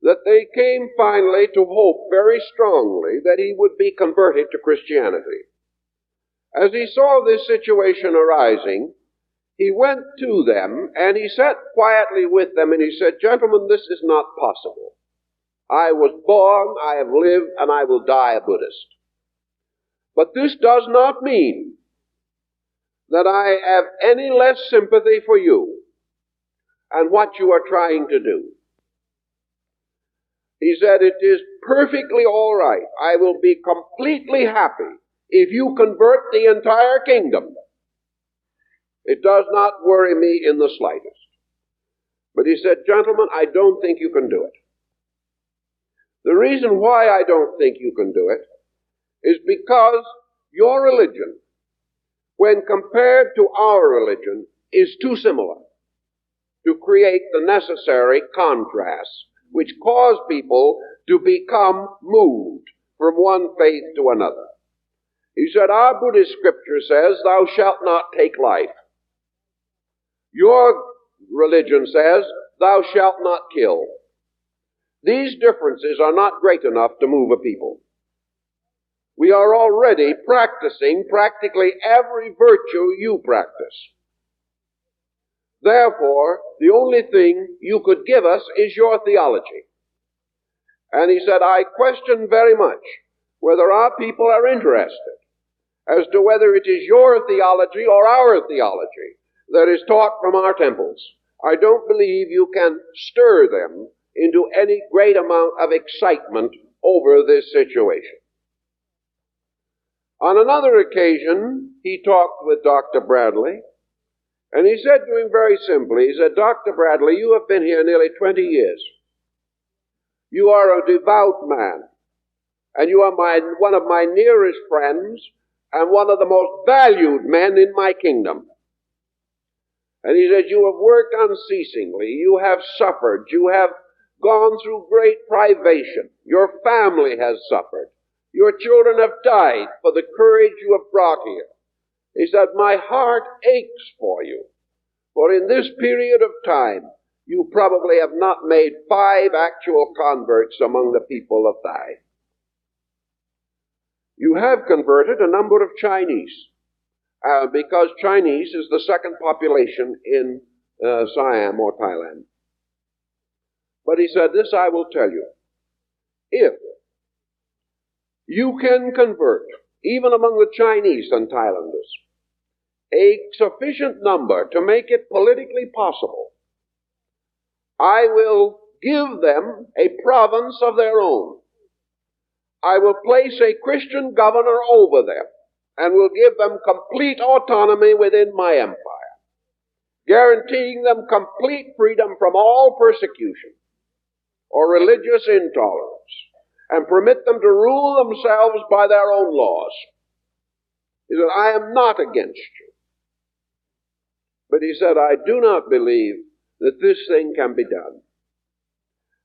that they came finally to hope very strongly that he would be converted to Christianity. As he saw this situation arising, he went to them and he sat quietly with them and he said, Gentlemen, this is not possible. I was born, I have lived, and I will die a Buddhist. But this does not mean that I have any less sympathy for you and what you are trying to do. He said, it is perfectly all right. I will be completely happy if you convert the entire kingdom. It does not worry me in the slightest. But he said, Gentlemen, I don't think you can do it. The reason why I don't think you can do it is because your religion, when compared to our religion, is too similar to create the necessary contrasts which cause people to become moved from one faith to another. He said, our Buddhist scripture says, thou shalt not take life. Your religion says, thou shalt not kill. These differences are not great enough to move a people. We are already practicing practically every virtue you practice. Therefore, the only thing you could give us is your theology. And he said, I question very much whether our people are interested as to whether it is your theology or our theology that is taught from our temples. I don't believe you can stir them into any great amount of excitement over this situation. On another occasion, he talked with Dr. Bradley, and he said to him very simply, he said, Dr. Bradley, you have been here nearly 20 years. You are a devout man, and you are one of my nearest friends and one of the most valued men in my kingdom. And he said, you have worked unceasingly, you have suffered, you have gone through great privation, your family has suffered, your children have died for the courage you have brought here. He said, my heart aches for you, for in this period of time, you probably have not made 5 actual converts among the people of Thai. You have converted a number of Chinese, because Chinese is the second population in Siam or Thailand. But he said, this I will tell you. If you can convert, even among the Chinese and Thailanders, a sufficient number to make it politically possible, I will give them a province of their own. I will place a Christian governor over them and will give them complete autonomy within my empire, guaranteeing them complete freedom from all persecution or religious intolerance, and permit them to rule themselves by their own laws. He said, I am not against you. But he said, I do not believe that this thing can be done.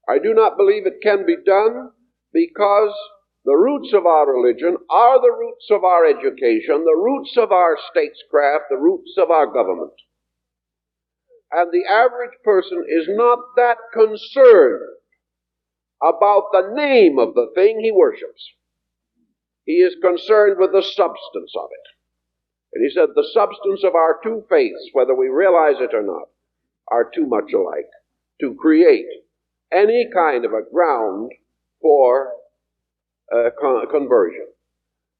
I do not believe it can be done because the roots of our religion are the roots of our education, the roots of our statescraft, the roots of our government. And the average person is not that concerned about the name of the thing he worships. He is concerned with the substance of it. And he said, the substance of our two faiths, whether we realize it or not, are too much alike to create any kind of a ground for conversion.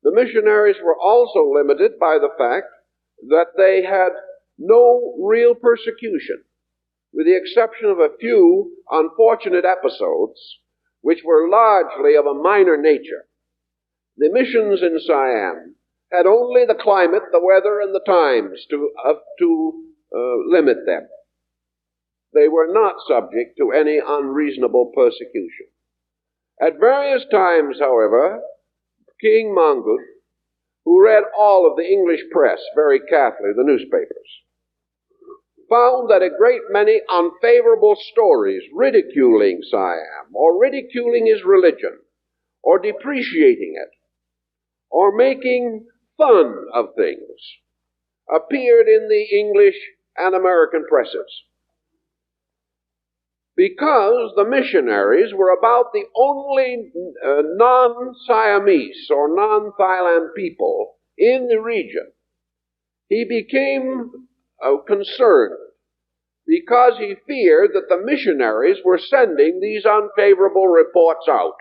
The missionaries were also limited by the fact that they had no real persecution, with the exception of a few unfortunate episodes, which were largely of a minor nature. The missions in Siam had only the climate, the weather, and the times to limit them. They were not subject to any unreasonable persecution. At various times, however, King Mongkut, who read all of the English press very carefully, the newspapers, found that a great many unfavorable stories ridiculing Siam, or ridiculing his religion, or depreciating it, or making fun of things, appeared in the English and American presses. Because the missionaries were about the only non-Siamese or non-Thailand people in the region, he became concerned because he feared that the missionaries were sending these unfavorable reports out.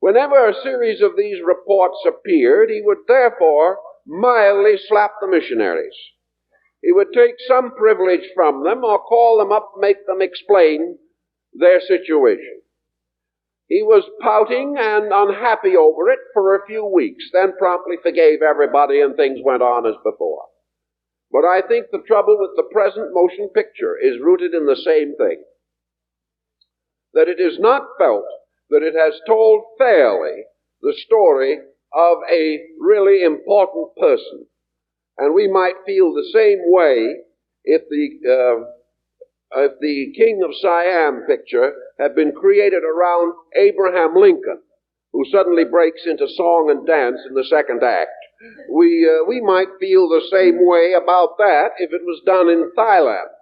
Whenever a series of these reports appeared, he would therefore mildly slap the missionaries. He would take some privilege from them or call them up, make them explain their situation. He was pouting and unhappy over it for a few weeks, then promptly forgave everybody and things went on as before. But I think the trouble with the present motion picture is rooted in the same thing, that it is not felt that it has told fairly the story of a really important person. And we might feel the same way if the King of Siam picture had been created around Abraham Lincoln, who suddenly breaks into song and dance in the second act. We might feel the same way about that if it was done in Thailand.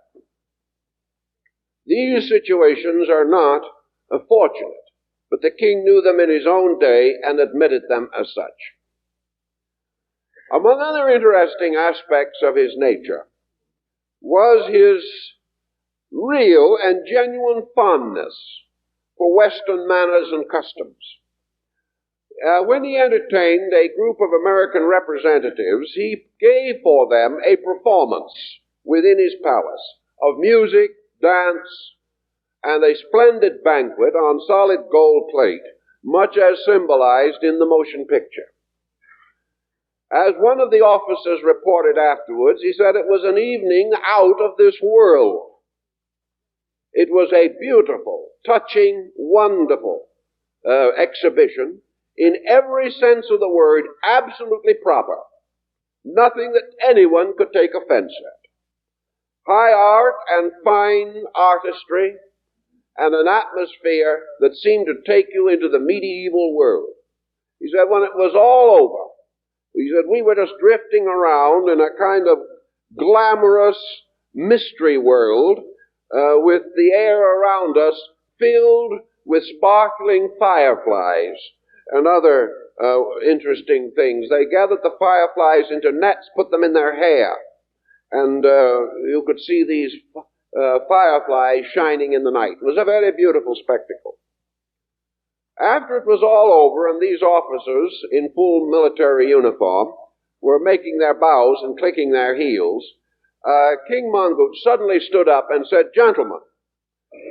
These situations are not fortunate, but the king knew them in his own day and admitted them as such. Among other interesting aspects of his nature was his real and genuine fondness for Western manners and customs. When he entertained a group of American representatives, he gave for them a performance within his palace of music, dance, and a splendid banquet on solid gold plate, much as symbolized in the motion picture. As one of the officers reported afterwards, he said it was an evening out of this world. It was a beautiful, touching, wonderful exhibition, in every sense of the word, absolutely proper. Nothing that anyone could take offense at. High art and fine artistry, and an atmosphere that seemed to take you into the medieval world. He said when it was all over, he said we were just drifting around in a kind of glamorous mystery world with the air around us filled with sparkling fireflies and other interesting things. They gathered the fireflies into nets, put them in their hair, and you could see these fireflies shining in the night. It was a very beautiful spectacle. After it was all over and these officers in full military uniform were making their bows and clicking their heels, King Mongkut suddenly stood up and said, "Gentlemen,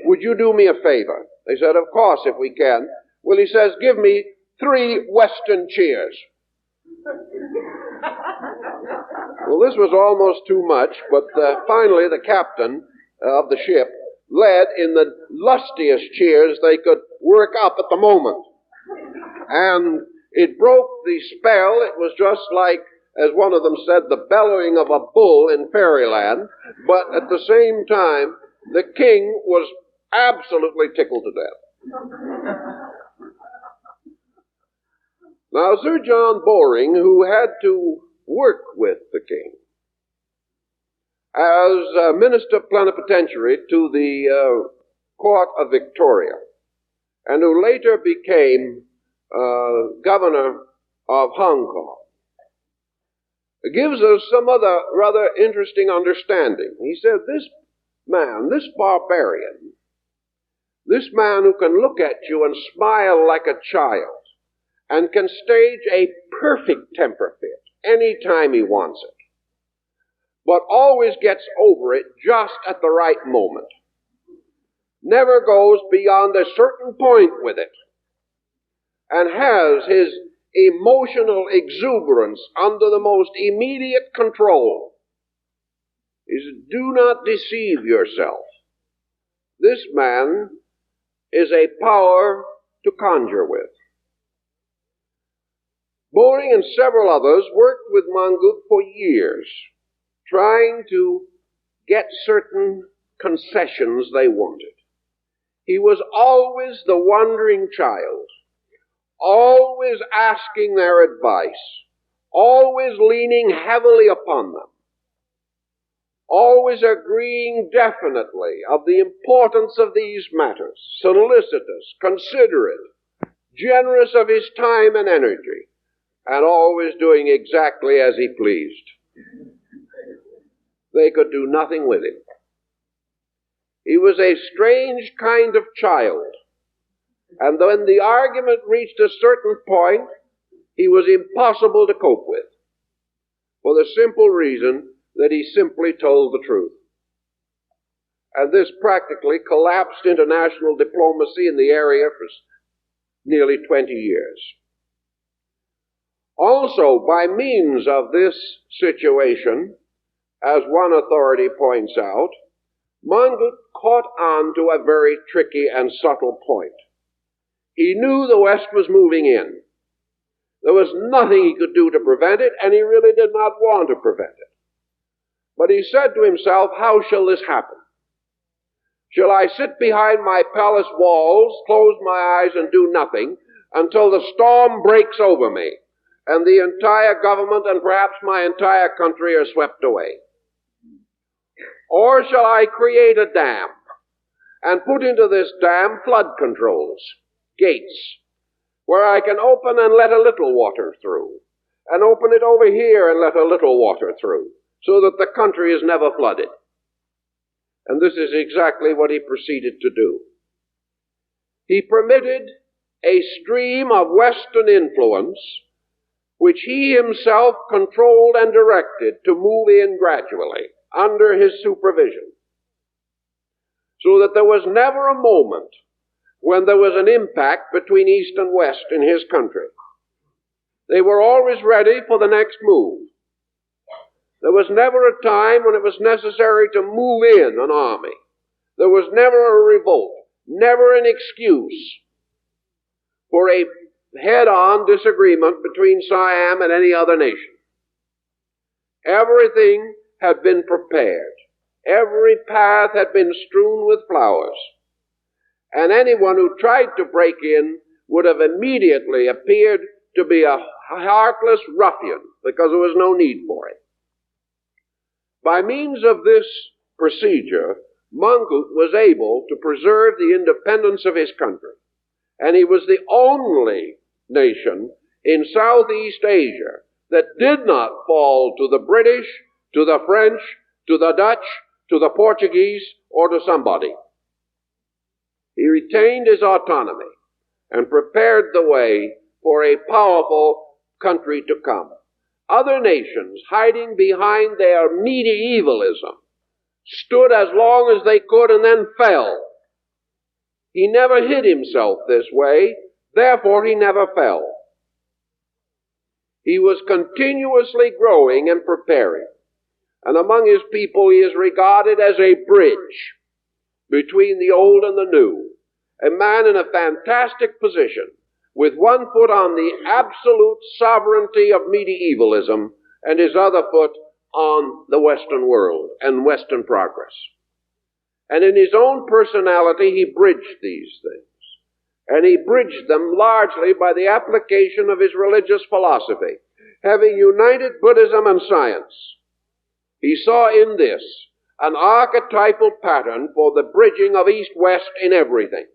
would you do me a favor?" They said, "Of course, if we can." Well, he says, "Give me 3 Western cheers." Well, this was almost too much, but finally the captain of the ship led in the lustiest cheers they could work up at the moment. And it broke the spell. It was just like, as one of them said, the bellowing of a bull in fairyland. But at the same time, the king was absolutely tickled to death. Now, Sir John Boring, who had to work with the king as minister plenipotentiary to the court of Victoria, and who later became governor of Hong Kong. It gives us some other rather interesting understanding. He said, this man, this barbarian, this man who can look at you and smile like a child and can stage a perfect temper fit any time he wants it, but always gets over it just at the right moment, never goes beyond a certain point with it, and has his emotional exuberance under the most immediate control. He said, do not deceive yourself. This man is a power to conjure with. Bowring and several others worked with Mongkut for years, trying to get certain concessions they wanted. He was always the wandering child, always asking their advice, always leaning heavily upon them, always agreeing definitely of the importance of these matters, solicitous, considerate, generous of his time and energy, and always doing exactly as he pleased. They could do nothing with him. He was a strange kind of child, and when the argument reached a certain point, he was impossible to cope with, for the simple reason that he simply told the truth. And this practically collapsed international diplomacy in the area for nearly 20 years. Also, by means of this situation, as one authority points out, Mongkut caught on to a very tricky and subtle point. He knew the West was moving in. There was nothing he could do to prevent it, and he really did not want to prevent it. But he said to himself, how shall this happen? Shall I sit behind my palace walls, close my eyes, and do nothing until the storm breaks over me, and the entire government and perhaps my entire country are swept away? Or shall I create a dam and put into this dam flood controls, gates, where I can open and let a little water through, and open it over here and let a little water through, so that the country is never flooded? And this is exactly what he proceeded to do. He permitted a stream of Western influence, which he himself controlled and directed, to move in gradually under his supervision, so that there was never a moment when there was an impact between East and West in his country. They were always ready for the next move. There was never a time when it was necessary to move in an army. There was never a revolt, never an excuse for a head-on disagreement between Siam and any other nation. Everything had been prepared. Every path had been strewn with flowers. And anyone who tried to break in would have immediately appeared to be a heartless ruffian, because there was no need for it. By means of this procedure, Mongkut was able to preserve the independence of his country, and he was the only nation in Southeast Asia that did not fall to the British, to the French, to the Dutch, to the Portuguese, or to somebody. He retained his autonomy and prepared the way for a powerful country to come. Other nations, hiding behind their medievalism, stood as long as they could and then fell. He never hid himself this way, therefore he never fell. He was continuously growing and preparing, and among his people he is regarded as a bridge between the old and the new, a man in a fantastic position, with one foot on the absolute sovereignty of medievalism and his other foot on the Western world and Western progress. And in his own personality, he bridged these things. And he bridged them largely by the application of his religious philosophy, having united Buddhism and science. He saw in this an archetypal pattern for the bridging of East-West in everything.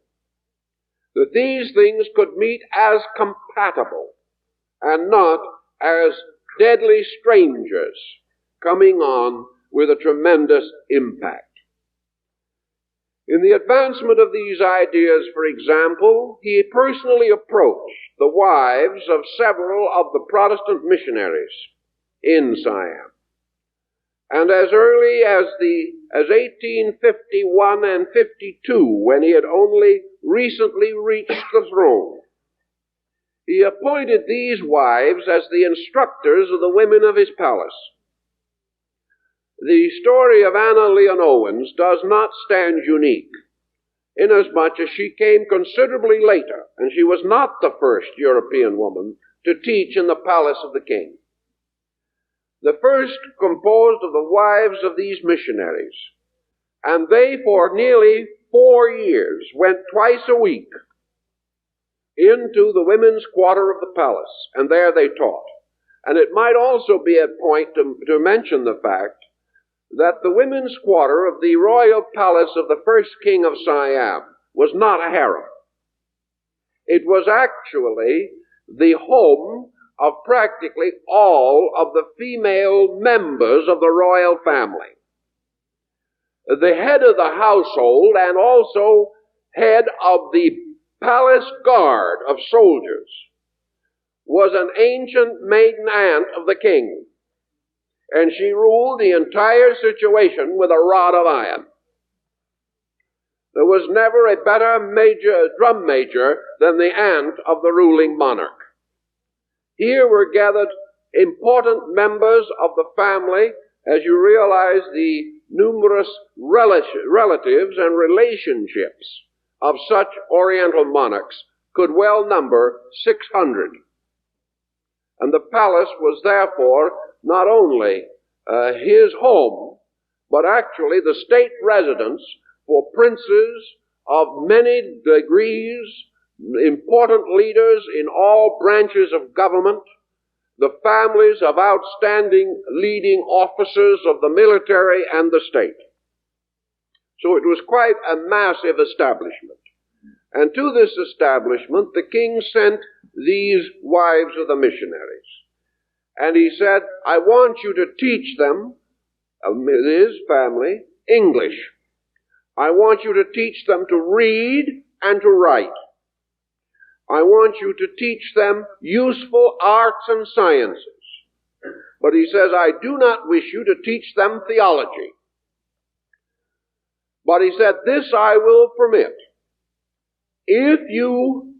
that these things could meet as compatible and not as deadly strangers coming on with a tremendous impact. In the advancement of these ideas, for example, he personally approached the wives of several of the Protestant missionaries in Siam. And as early as 1851 and 52, when he had only recently reached the throne, he appointed these wives as the instructors of the women of his palace. The story of Anna Leonowens does not stand unique, inasmuch as she came considerably later, and she was not the first European woman to teach in the palace of the king. The first composed of the wives of these missionaries, and they for nearly 4 years went twice a week into the women's quarter of the palace, and there they taught. And it might also be at point to mention the fact that the women's quarter of the royal palace of the first king of Siam was not a harem. It was actually the home of practically all of the female members of the royal family. The head of the household and also head of the palace guard of soldiers was an ancient maiden aunt of the king, and she ruled the entire situation with a rod of iron. There was never a better drum major than the aunt of the ruling monarch. Here were gathered important members of the family, as you realize the numerous relatives and relationships of such Oriental monarchs could well number 600. And the palace was therefore not only his home, but actually the state residence for princes of many degrees, important leaders in all branches of government, the families of outstanding leading officers of the military and the state. So it was quite a massive establishment. And to this establishment, the king sent these wives of the missionaries. And he said, I want you to teach them, his family, English. I want you to teach them to read and to write. I want you to teach them useful arts and sciences. But he says, I do not wish you to teach them theology. But he said, this I will permit. If you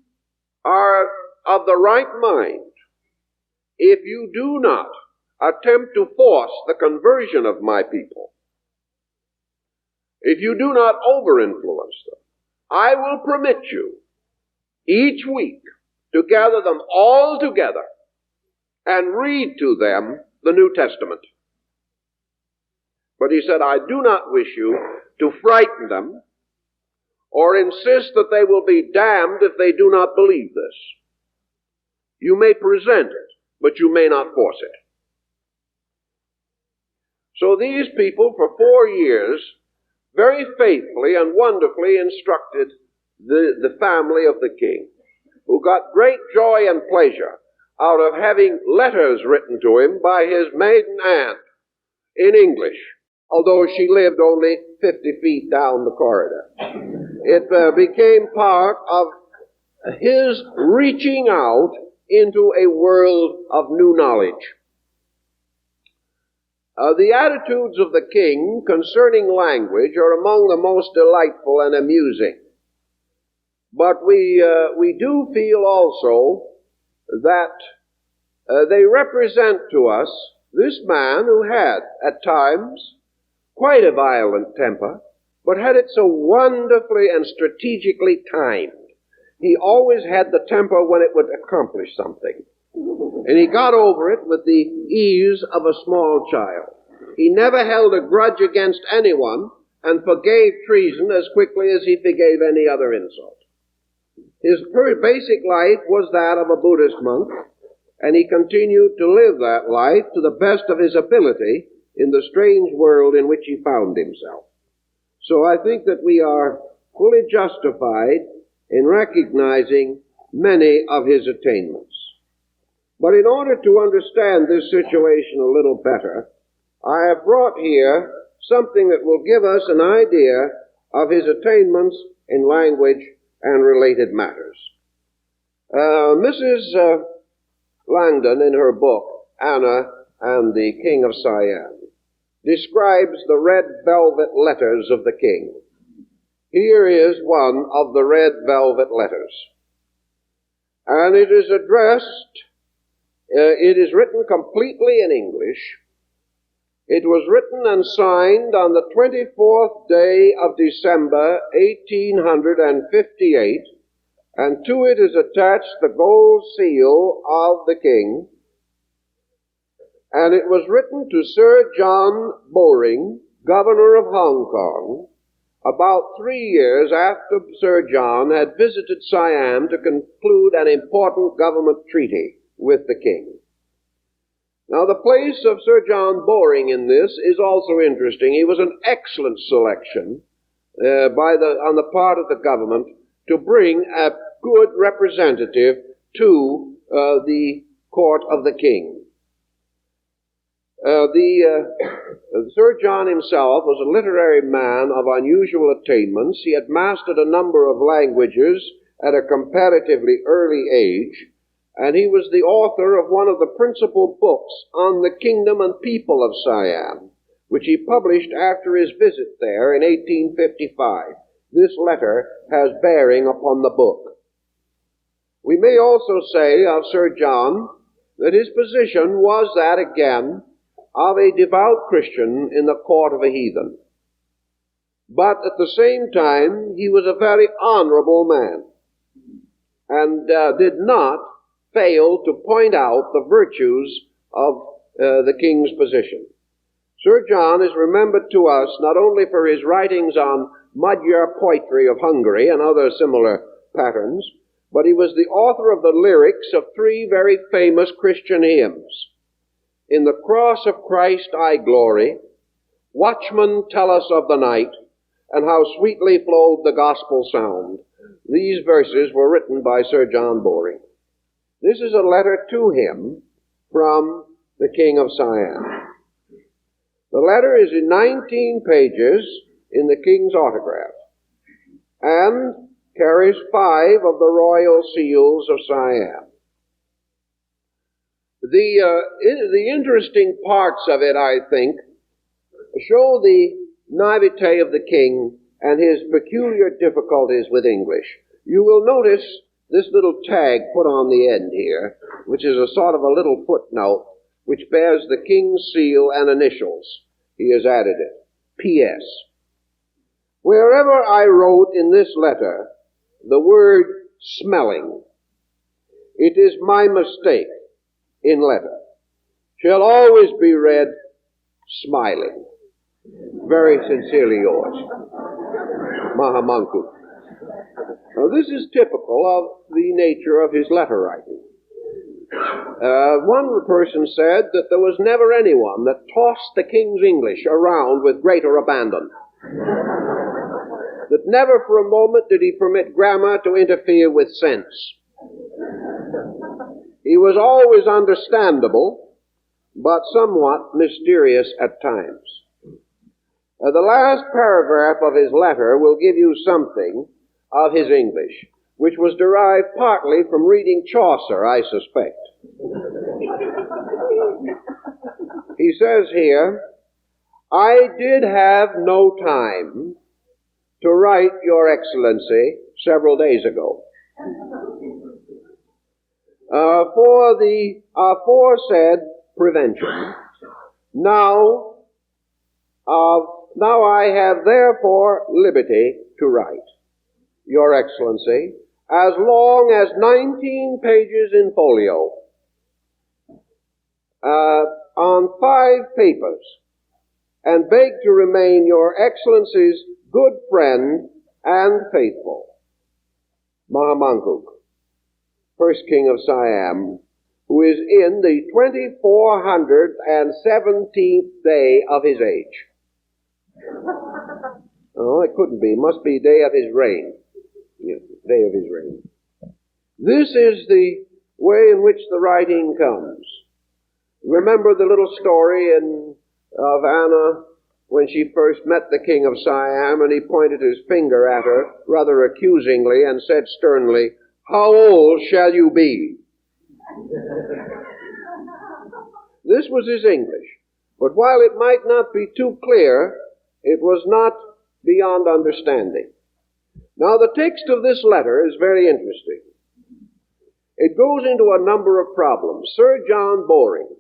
are of the right mind, if you do not attempt to force the conversion of my people, if you do not over-influence them, I will permit you each week to gather them all together and read to them the New Testament. But he said, I do not wish you to frighten them or insist that they will be damned if they do not believe this. You may present it, but you may not force it. So these people for 4 years very faithfully and wonderfully instructed the family of the king, who got great joy and pleasure out of having letters written to him by his maiden aunt in English, although she lived only 50 feet down the corridor. It became part of his reaching out into a world of new knowledge. The attitudes of the king concerning language are among the most delightful and amusing. But we do feel also that they represent to us this man who had, at times, quite a violent temper, but had it so wonderfully and strategically timed. He always had the temper when it would accomplish something. And he got over it with the ease of a small child. He never held a grudge against anyone and forgave treason as quickly as he forgave any other insult. His basic life was that of a Buddhist monk, and he continued to live that life to the best of his ability in the strange world in which he found himself. So I think that we are fully justified in recognizing many of his attainments. But in order to understand this situation a little better, I have brought here something that will give us an idea of his attainments in language and related matters. Mrs. Langdon, in her book, Anna and the King of Siam, describes the red velvet letters of the king. Here is one of the red velvet letters. And it is addressed, it is written completely in English. It was written and signed on the 24th day of December, 1858, and to it is attached the gold seal of the king. And it was written to Sir John Bowring, governor of Hong Kong, about 3 years after Sir John had visited Siam to conclude an important government treaty with the king. Now, the place of Sir John Bowring in this is also interesting. He was an excellent selection on the part of the government to bring a good representative to the court of the king. Sir John himself was a literary man of unusual attainments. He had mastered a number of languages at a comparatively early age, and he was the author of one of the principal books on the kingdom and people of Siam, which he published after his visit there in 1855. This letter has bearing upon the book. We may also say of Sir John that his position was that, again, of a devout Christian in the court of a heathen. But at the same time, he was a very honorable man and did not fail to point out the virtues of the king's position. Sir John is remembered to us not only for his writings on Magyar poetry of Hungary and other similar patterns, but he was the author of the lyrics of 3 very famous Christian hymns. In the cross of Christ I glory, watchmen tell us of the night, and how sweetly flowed the gospel sound. These verses were written by Sir John Bowring. This is a letter to him from the King of Siam. The letter is in 19 pages in the king's autograph and carries 5 of the royal seals of Siam. The interesting parts of it, I think, show the naivete of the king and his peculiar difficulties with English. You will notice this little tag put on the end here, which is a sort of a little footnote, which bears the king's seal and initials. He has added it. P.S. Wherever I wrote in this letter the word smelling, it is my mistake in letter. Shall always be read smiling. Very sincerely yours, Mongkut. Now, this is typical of the nature of his letter writing. One person said that there was never anyone that tossed the king's English around with greater abandon. That never for a moment did he permit grammar to interfere with sense. He was always understandable, but somewhat mysterious at times. The last paragraph of his letter will give you something of his English, which was derived partly from reading Chaucer, I suspect. He says here, I did have no time to write Your Excellency several days ago. For the aforesaid prevention, now I have therefore liberty to write, Your Excellency, as long as 19 pages in folio, on 5 papers, and beg to remain Your Excellency's good friend and faithful. Mongkut, first King of Siam, who is in the 2417th day of his age. Oh, it couldn't be. It must be day of his reign. Yeah. day of his reign. This is the way in which the writing comes. Remember the little story of Anna when she first met the king of Siam, and he pointed his finger at her rather accusingly and said sternly, "How old shall you be?" This was his English. But while it might not be too clear, it was not beyond understanding. Now the text of this letter is very interesting. It goes into a number of problems. Sir John Boring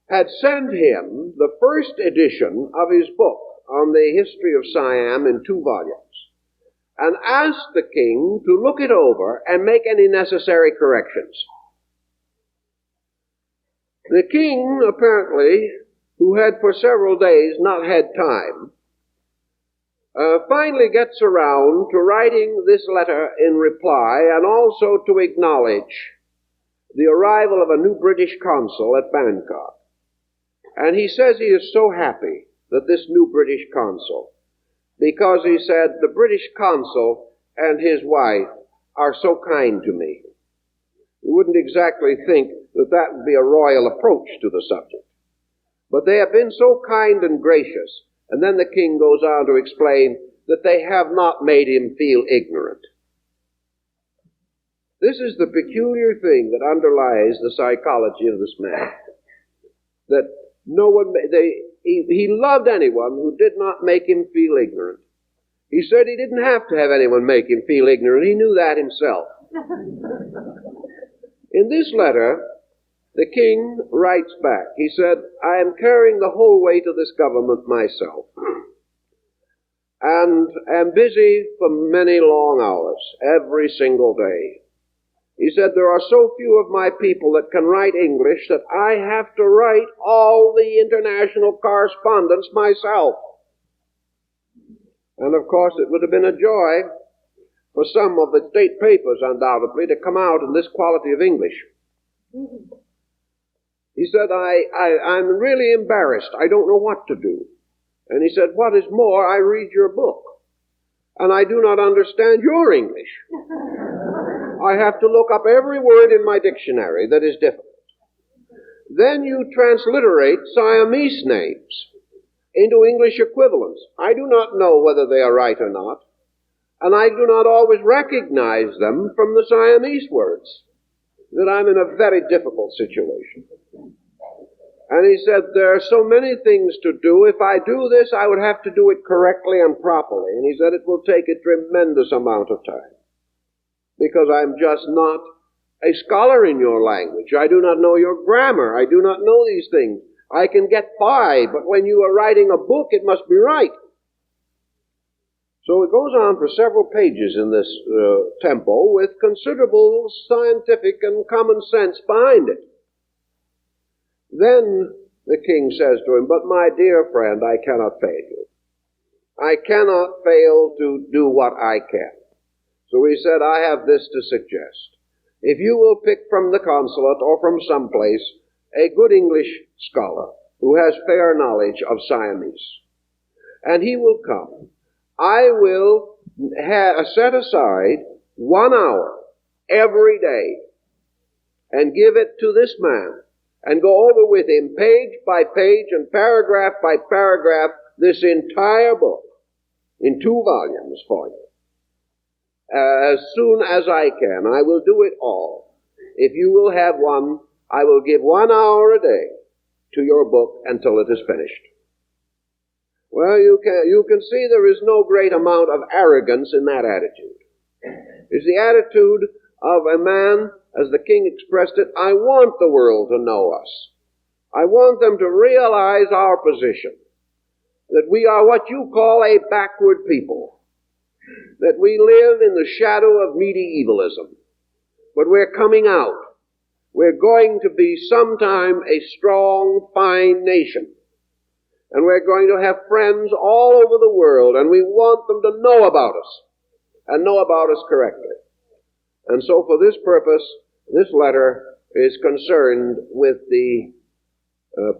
had sent him the first edition of his book on the history of Siam in 2 volumes, and asked the king to look it over and make any necessary corrections. The king, apparently, who had for several days not had time, finally gets around to writing this letter in reply, and also to acknowledge the arrival of a new British consul at Bangkok. And he says he is so happy that this new British consul, because he said, the British consul and his wife are so kind to me. You wouldn't exactly think that that would be a royal approach to the subject. But they have been so kind and gracious. And then the king goes on to explain that they have not made him feel ignorant. This is the peculiar thing that underlies the psychology of this man. That he loved anyone who did not make him feel ignorant. He said he didn't have to have anyone make him feel ignorant. He knew that himself. In this letter, the king writes back. He said, "I am carrying the whole weight of this government myself, and am busy for many long hours, every single day." He said, "There are so few of my people that can write English that I have to write all the international correspondence myself." And of course it would have been a joy for some of the state papers, undoubtedly, to come out in this quality of English. He said, I'm really embarrassed. I don't know what to do. And he said, what is more, I read your book, and I do not understand your English. I have to look up every word in my dictionary that is difficult. Then you transliterate Siamese names into English equivalents. I do not know whether they are right or not, and I do not always recognize them from the Siamese words. That I'm in a very difficult situation. And he said, there are so many things to do. If I do this, I would have to do it correctly and properly. And he said, it will take a tremendous amount of time, because I'm just not a scholar in your language. I do not know your grammar. I do not know these things. I can get by, but when you are writing a book, it must be right. So it goes on for several pages in this tempo with considerable scientific and common sense behind it. Then the king says to him, but my dear friend, I cannot fail you. I cannot fail to do what I can. So he said, I have this to suggest. If you will pick from the consulate or from someplace a good English scholar who has fair knowledge of Siamese, and he will come, I will set aside 1 hour every day and give it to this man and go over with him page by page and paragraph by paragraph this entire book in 2 volumes for you. As soon as I can, I will do it all. If you will have one, I will give 1 hour a day to your book until it is finished. Well, you can see there is no great amount of arrogance in that attitude. It's the attitude of a man, as the king expressed it, I want the world to know us. I want them to realize our position, that we are what you call a backward people, that we live in the shadow of medievalism, but we're coming out. We're going to be sometime a strong, fine nation. And we're going to have friends all over the world, and we want them to know about us, and know about us correctly. And so for this purpose, this letter is concerned with the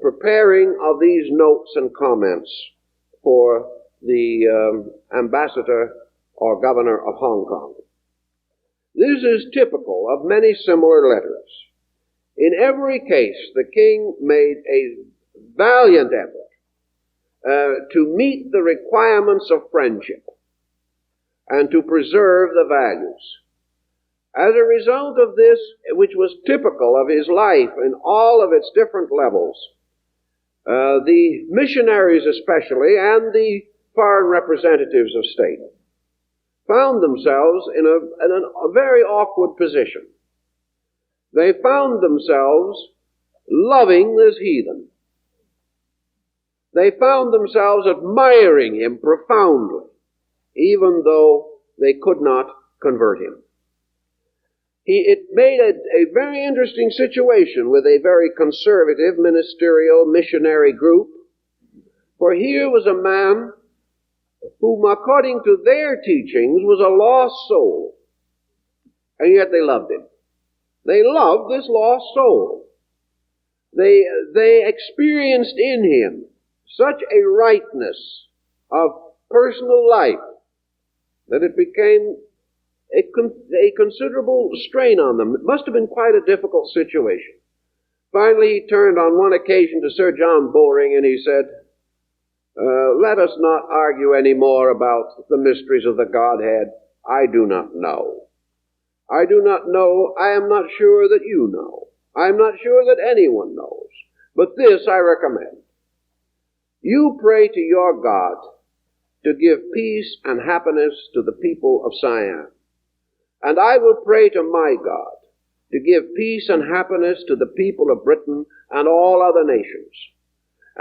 preparing of these notes and comments for the ambassador or governor of Hong Kong. This is typical of many similar letters. In every case, the king made a valiant effort to meet the requirements of friendship and to preserve the values. As a result of this, which was typical of his life in all of its different levels, the missionaries especially and the foreign representatives of state found themselves in a very awkward position. They found themselves loving this heathen. They found themselves admiring him profoundly, even though they could not convert him. It made a very interesting situation with a very conservative ministerial missionary group, for here was a man whom, according to their teachings, was a lost soul, and yet they loved him. They loved this lost soul. They experienced in him such a rightness of personal life that it became a considerable strain on them. It must have been quite a difficult situation. Finally, he turned on one occasion to Sir John Bowring and he said, let us not argue any more about the mysteries of the Godhead. I do not know. I do not know. I am not sure that you know. I am not sure that anyone knows. But this I recommend. You pray to your God to give peace and happiness to the people of Siam. And I will pray to my God to give peace and happiness to the people of Britain and all other nations.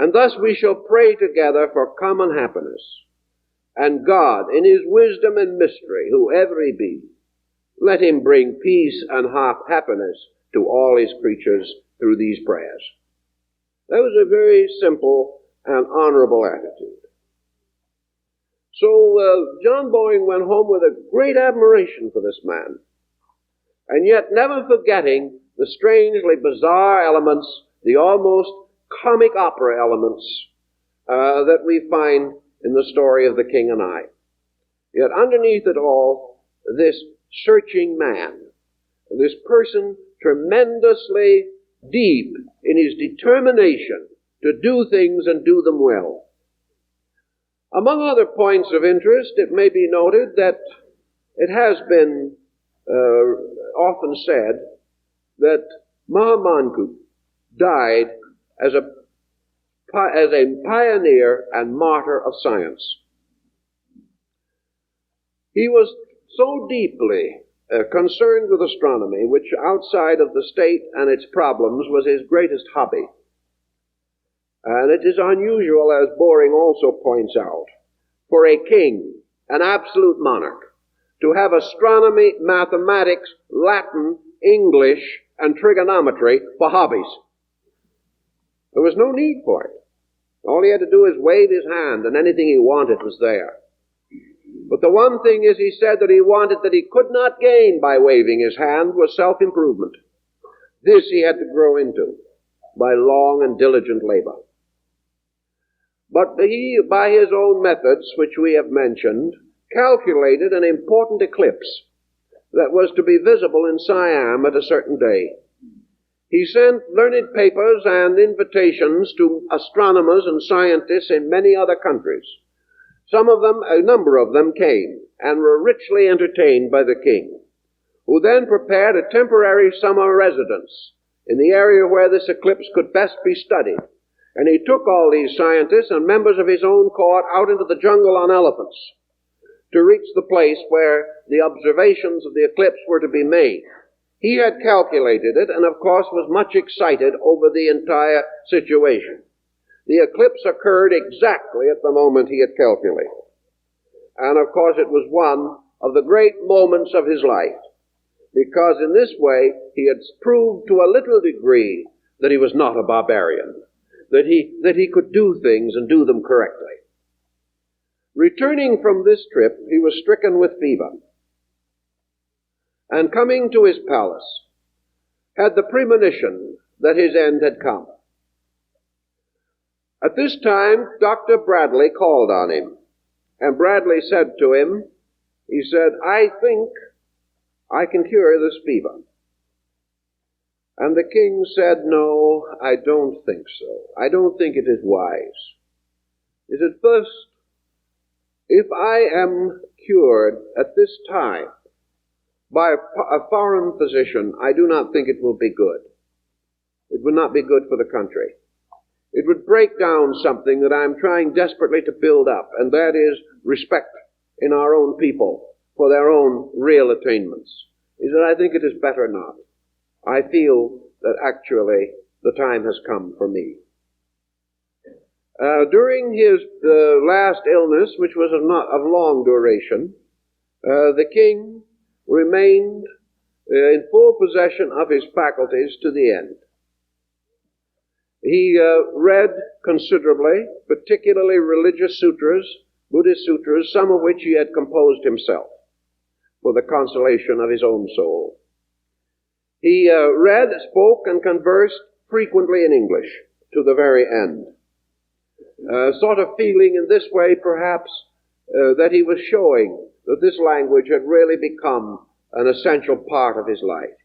And thus we shall pray together for common happiness. And God, in his wisdom and mystery, whoever he be, let him bring peace and happiness to all his creatures through these prayers. That was a very simple and honorable attitude. So John Bowring went home with a great admiration for this man, and yet never forgetting the strangely bizarre elements, the almost comic opera elements that we find in the story of the King and I. Yet underneath it all, this searching man, this person tremendously deep in his determination to do things and do them well. Among other points of interest, it may be noted that it has been often said that Mongkut died as a pioneer and martyr of science. He was so deeply concerned with astronomy, which outside of the state and its problems was his greatest hobby. And it is unusual, as Bowring also points out, for a king, an absolute monarch, to have astronomy, mathematics, Latin, English, and trigonometry for hobbies. There was no need for it. All he had to do is wave his hand, and anything he wanted was there. But the one thing is, he said that he wanted that he could not gain by waving his hand was self-improvement. This he had to grow into by long and diligent labor. But he, by his own methods, which we have mentioned, calculated an important eclipse that was to be visible in Siam at a certain day. He sent learned papers and invitations to astronomers and scientists in many other countries. A number of them came and were richly entertained by the king, who then prepared a temporary summer residence in the area where this eclipse could best be studied. And he took all these scientists and members of his own court out into the jungle on elephants to reach the place where the observations of the eclipse were to be made. He had calculated it and, of course, was much excited over the entire situation. The eclipse occurred exactly at the moment he had calculated. And, of course, it was one of the great moments of his life, because in this way he had proved to a little degree that he was not a barbarian, that he could do things and do them correctly. Returning from this trip, he was stricken with fever, and coming to his palace, had the premonition that his end had come. At this time, Dr. Bradley called on him, and Bradley said to him, he said, I think I can cure this fever." And the king said, "No, I don't think so. I don't think it is wise." He said, "First, if I am cured at this time by a foreign physician, I do not think it will be good. It would not be good for the country. It would break down something that I'm trying desperately to build up, and that is respect in our own people for their own real attainments." He said, "I think it is better not. I feel that actually the time has come for me." During his last illness, which was of long duration, the king remained in full possession of his faculties to the end. He read considerably, particularly religious sutras, Buddhist sutras, some of which he had composed himself for the consolation of his own soul. He read, spoke, and conversed frequently in English to the very end, sort of feeling in this way, perhaps, that he was showing that this language had really become an essential part of his life.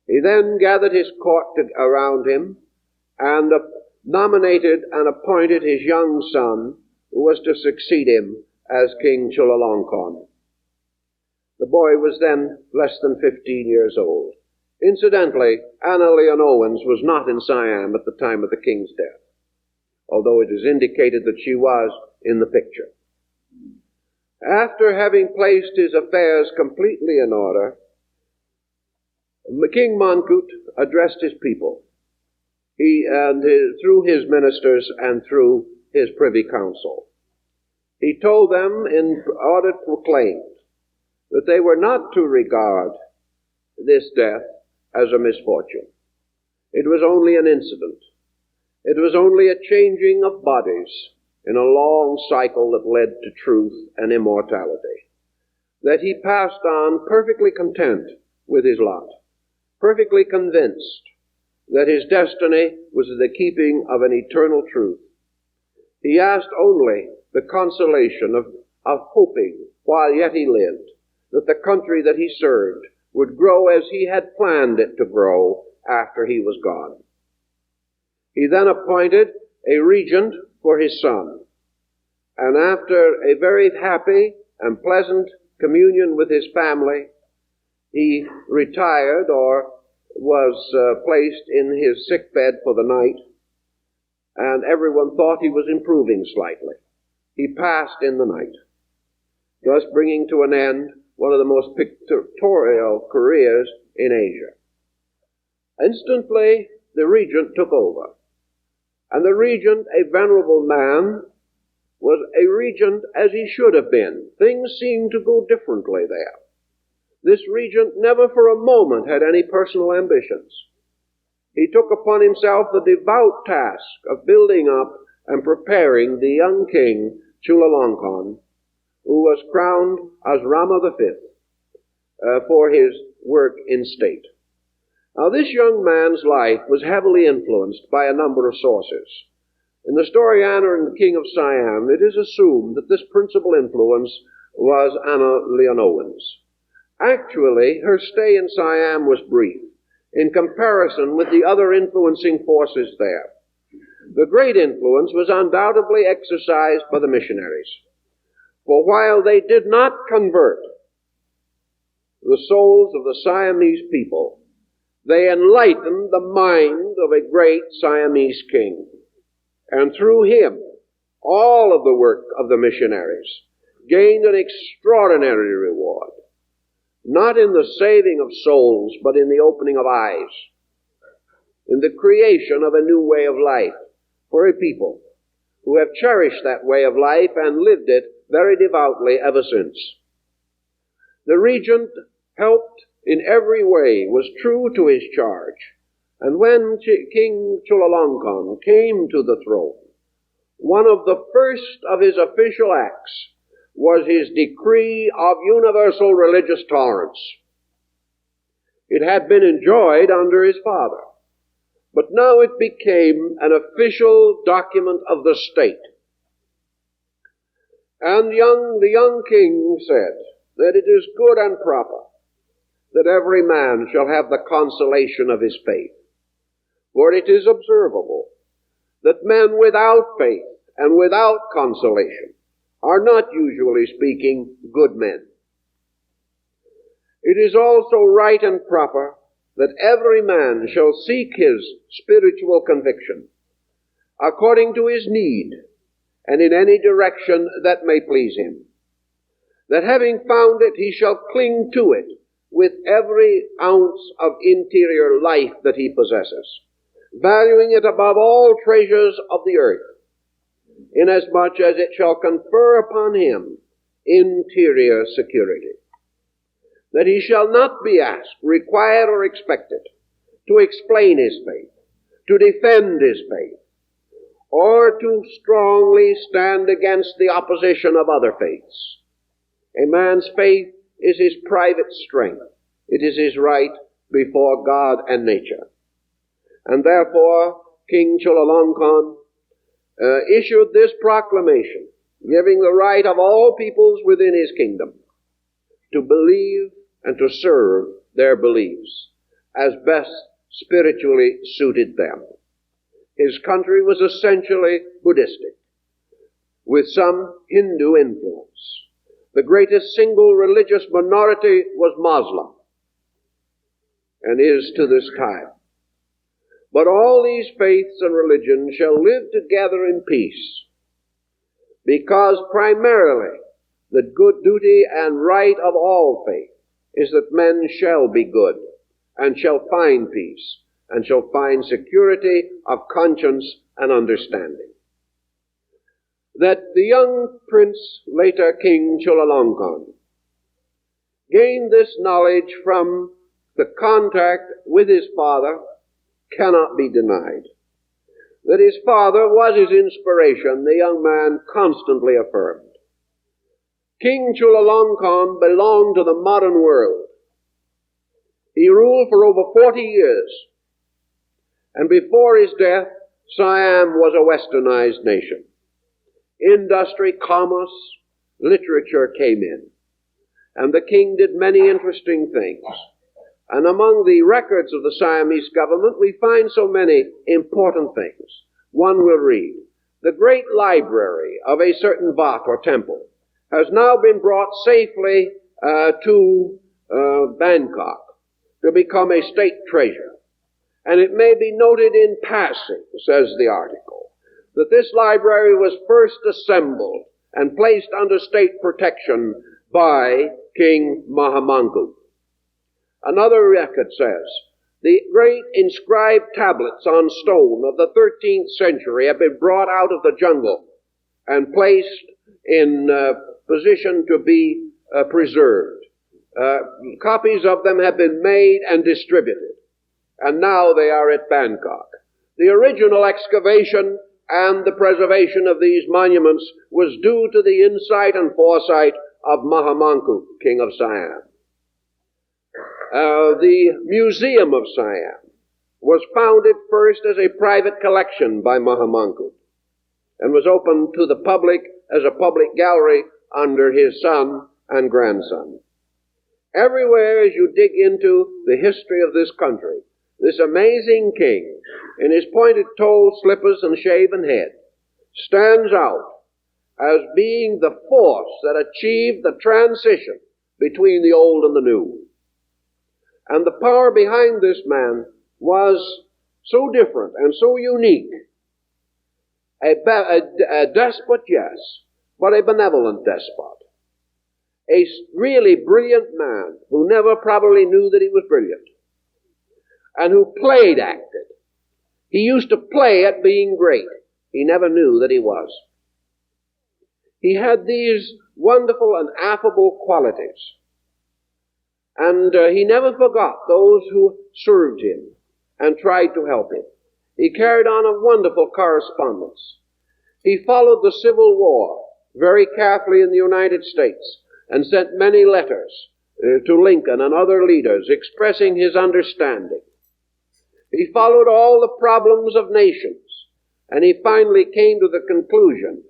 He then gathered his court around him and nominated and appointed his young son, who was to succeed him as King Chulalongkorn. The boy was then less than 15 years old. Incidentally, Anna Leonowens was not in Siam at the time of the king's death, although it is indicated that she was in the picture. After having placed his affairs completely in order, King Mongkut addressed his people, through his ministers and through his privy council. He told them in order proclaimed that they were not to regard this death as a misfortune. It was only an incident. It was only a changing of bodies in a long cycle that led to truth and immortality. That he passed on perfectly content with his lot, perfectly convinced that his destiny was in the keeping of an eternal truth. He asked only the consolation of hoping, while yet he lived, that the country that he served would grow as he had planned it to grow after he was gone. He then appointed a regent for his son, and after a very happy and pleasant communion with his family, he retired or was placed in his sick bed for the night, and everyone thought he was improving slightly. He passed in the night, thus bringing to an end one of the most pictorial careers in Asia. Instantly, the regent took over. And the regent, a venerable man, was a regent as he should have been. Things seemed to go differently there. This regent never for a moment had any personal ambitions. He took upon himself the devout task of building up and preparing the young king, Chulalongkorn, who was crowned as Rama V for his work in state. Now, this young man's life was heavily influenced by a number of sources. In the story Anna and the King of Siam, it is assumed that this principal influence was Anna Leonowens. Actually, her stay in Siam was brief in comparison with the other influencing forces there. The great influence was undoubtedly exercised by the missionaries. For while they did not convert the souls of the Siamese people, they enlightened the mind of a great Siamese king. And through him, all of the work of the missionaries gained an extraordinary reward, not in the saving of souls, but in the opening of eyes, in the creation of a new way of life for a people who have cherished that way of life and lived it very devoutly ever since. The regent helped in every way, was true to his charge. And when King Chulalongkorn came to the throne, one of the first of his official acts was his decree of universal religious tolerance. It had been enjoyed under his father, but now it became an official document of the state. And the young king said that it is good and proper that every man shall have the consolation of his faith. For it is observable that men without faith and without consolation are not, usually speaking, good men. It is also right and proper that every man shall seek his spiritual conviction according to his need and in any direction that may please him, that having found it, he shall cling to it with every ounce of interior life that he possesses, valuing it above all treasures of the earth, inasmuch as it shall confer upon him interior security, that he shall not be asked, required, or expected to explain his faith, to defend his faith, or to strongly stand against the opposition of other faiths. A man's faith is his private strength. It is his right before God and nature. And therefore, King Chulalongkorn issued this proclamation, giving the right of all peoples within his kingdom to believe and to serve their beliefs as best spiritually suited them. His country was essentially Buddhistic, with some Hindu influence. The greatest single religious minority was Muslim, and is to this time. But all these faiths and religions shall live together in peace, because primarily the good duty and right of all faith is that men shall be good, and shall find peace, and shall find security of conscience and understanding. That the young prince, later King Chulalongkorn, gained this knowledge from the contact with his father cannot be denied. That his father was his inspiration, the young man constantly affirmed. King Chulalongkorn belonged to the modern world. He ruled for over 40 years, and before his death, Siam was a westernized nation. Industry, commerce, literature came in, and the king did many interesting things. And among the records of the Siamese government, we find so many important things. One will read, the great library of a certain Wat or temple has now been brought safely to Bangkok to become a state treasure. And it may be noted in passing, says the article, that this library was first assembled and placed under state protection by King Mongkut. Another record says, the great inscribed tablets on stone of the 13th century have been brought out of the jungle and placed in position to be preserved. Copies of them have been made and distributed, and now they are at Bangkok. The original excavation and the preservation of these monuments was due to the insight and foresight of Mongkut, King of Siam. The Museum of Siam was founded first as a private collection by Mongkut and was opened to the public as a public gallery under his son and grandson. Everywhere as you dig into the history of this country, this amazing king, in his pointed toe slippers and shaven head, stands out as being the force that achieved the transition between the old and the new. And the power behind this man was so different and so unique. A despot, yes, but a benevolent despot. A really brilliant man who never probably knew that he was brilliant, and who acted. He used to play at being great. He never knew that he was. He had these wonderful and affable qualities. And he never forgot those who served him and tried to help him. He carried on a wonderful correspondence. He followed the Civil War very carefully in the United States and sent many letters to Lincoln and other leaders expressing his understanding. He followed all the problems of nations, and he finally came to the conclusion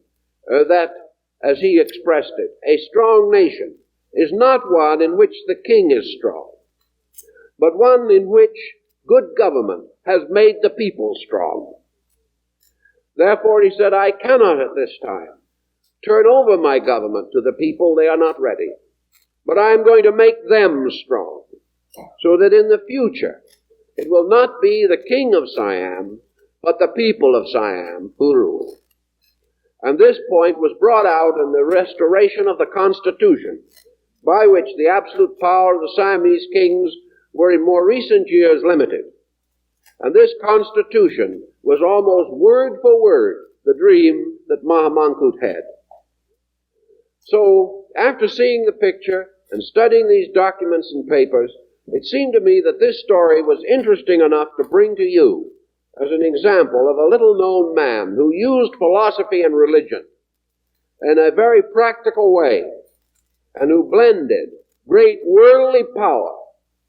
that, as he expressed it, a strong nation is not one in which the king is strong, but one in which good government has made the people strong. Therefore, he said, I cannot at this time turn over my government to the people. They are not ready. But I am going to make them strong, so that in the future it will not be the king of Siam, but the people of Siam who rule. And this point was brought out in the restoration of the Constitution, by which the absolute power of the Siamese kings were in more recent years limited. And this Constitution was almost word for word the dream that Mongkut had. So, after seeing the picture and studying these documents and papers, it seemed to me that this story was interesting enough to bring to you as an example of a little-known man who used philosophy and religion in a very practical way, and who blended great worldly power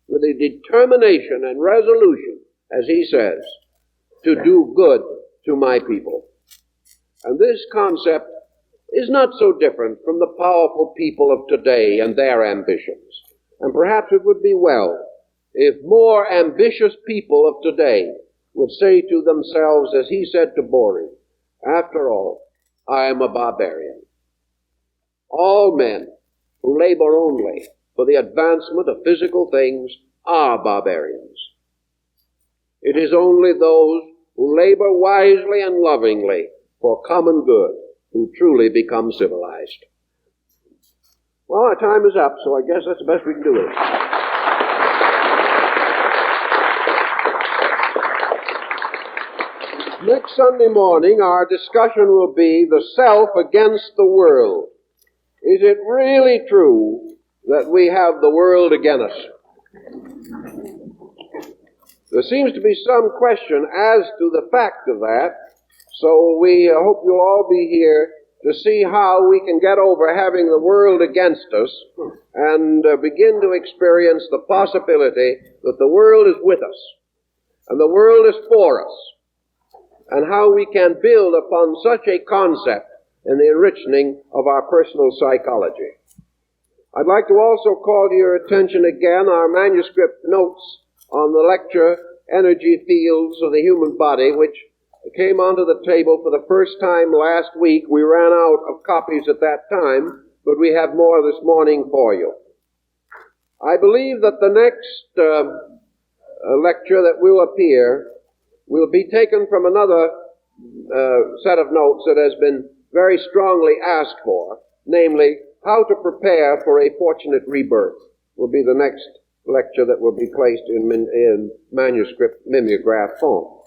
with a determination and resolution, as he says, to do good to my people. And this concept is not so different from the powerful people of today and their ambitions. And perhaps it would be well if more ambitious people of today would say to themselves, as he said to Bori, after all, I am a barbarian. All men who labor only for the advancement of physical things are barbarians. It is only those who labor wisely and lovingly for common good who truly become civilized. Well, our time is up, so I guess that's the best we can do with it. Next Sunday morning, our discussion will be the self against the world. Is it really true that we have the world against us? There seems to be some question as to the fact of that, so we hope you'll all be here to see how we can get over having the world against us and begin to experience the possibility that the world is with us and the world is for us, and how we can build upon such a concept in the enriching of our personal psychology. I'd like to also call to your attention again our manuscript notes on the lecture, Energy Fields of the Human Body, which came onto the table for the first time last week. We ran out of copies at that time, but we have more this morning for you. I believe that the next lecture that will appear will be taken from another set of notes that has been very strongly asked for, namely, how to prepare for a fortunate rebirth will be the next lecture that will be placed in manuscript mimeograph form.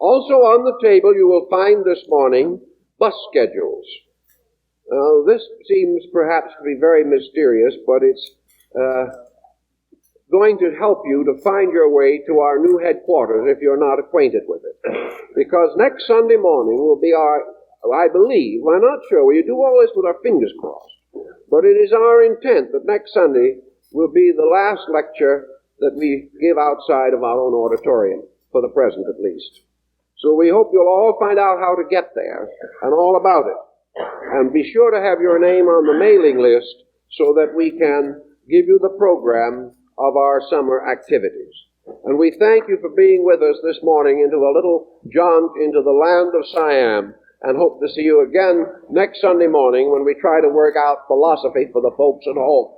Also on the table you will find this morning bus schedules. This seems perhaps to be very mysterious, but it's going to help you to find your way to our new headquarters if you're not acquainted with it. Because next Sunday morning will be I believe, we're not sure, we do all this with our fingers crossed, but it is our intent that next Sunday will be the last lecture that we give outside of our own auditorium, for the present at least. So we hope you'll all find out how to get there and all about it. And be sure to have your name on the mailing list so that we can give you the program of our summer activities. And we thank you for being with us this morning into a little jaunt into the land of Siam, and hope to see you again next Sunday morning when we try to work out philosophy for the folks at home.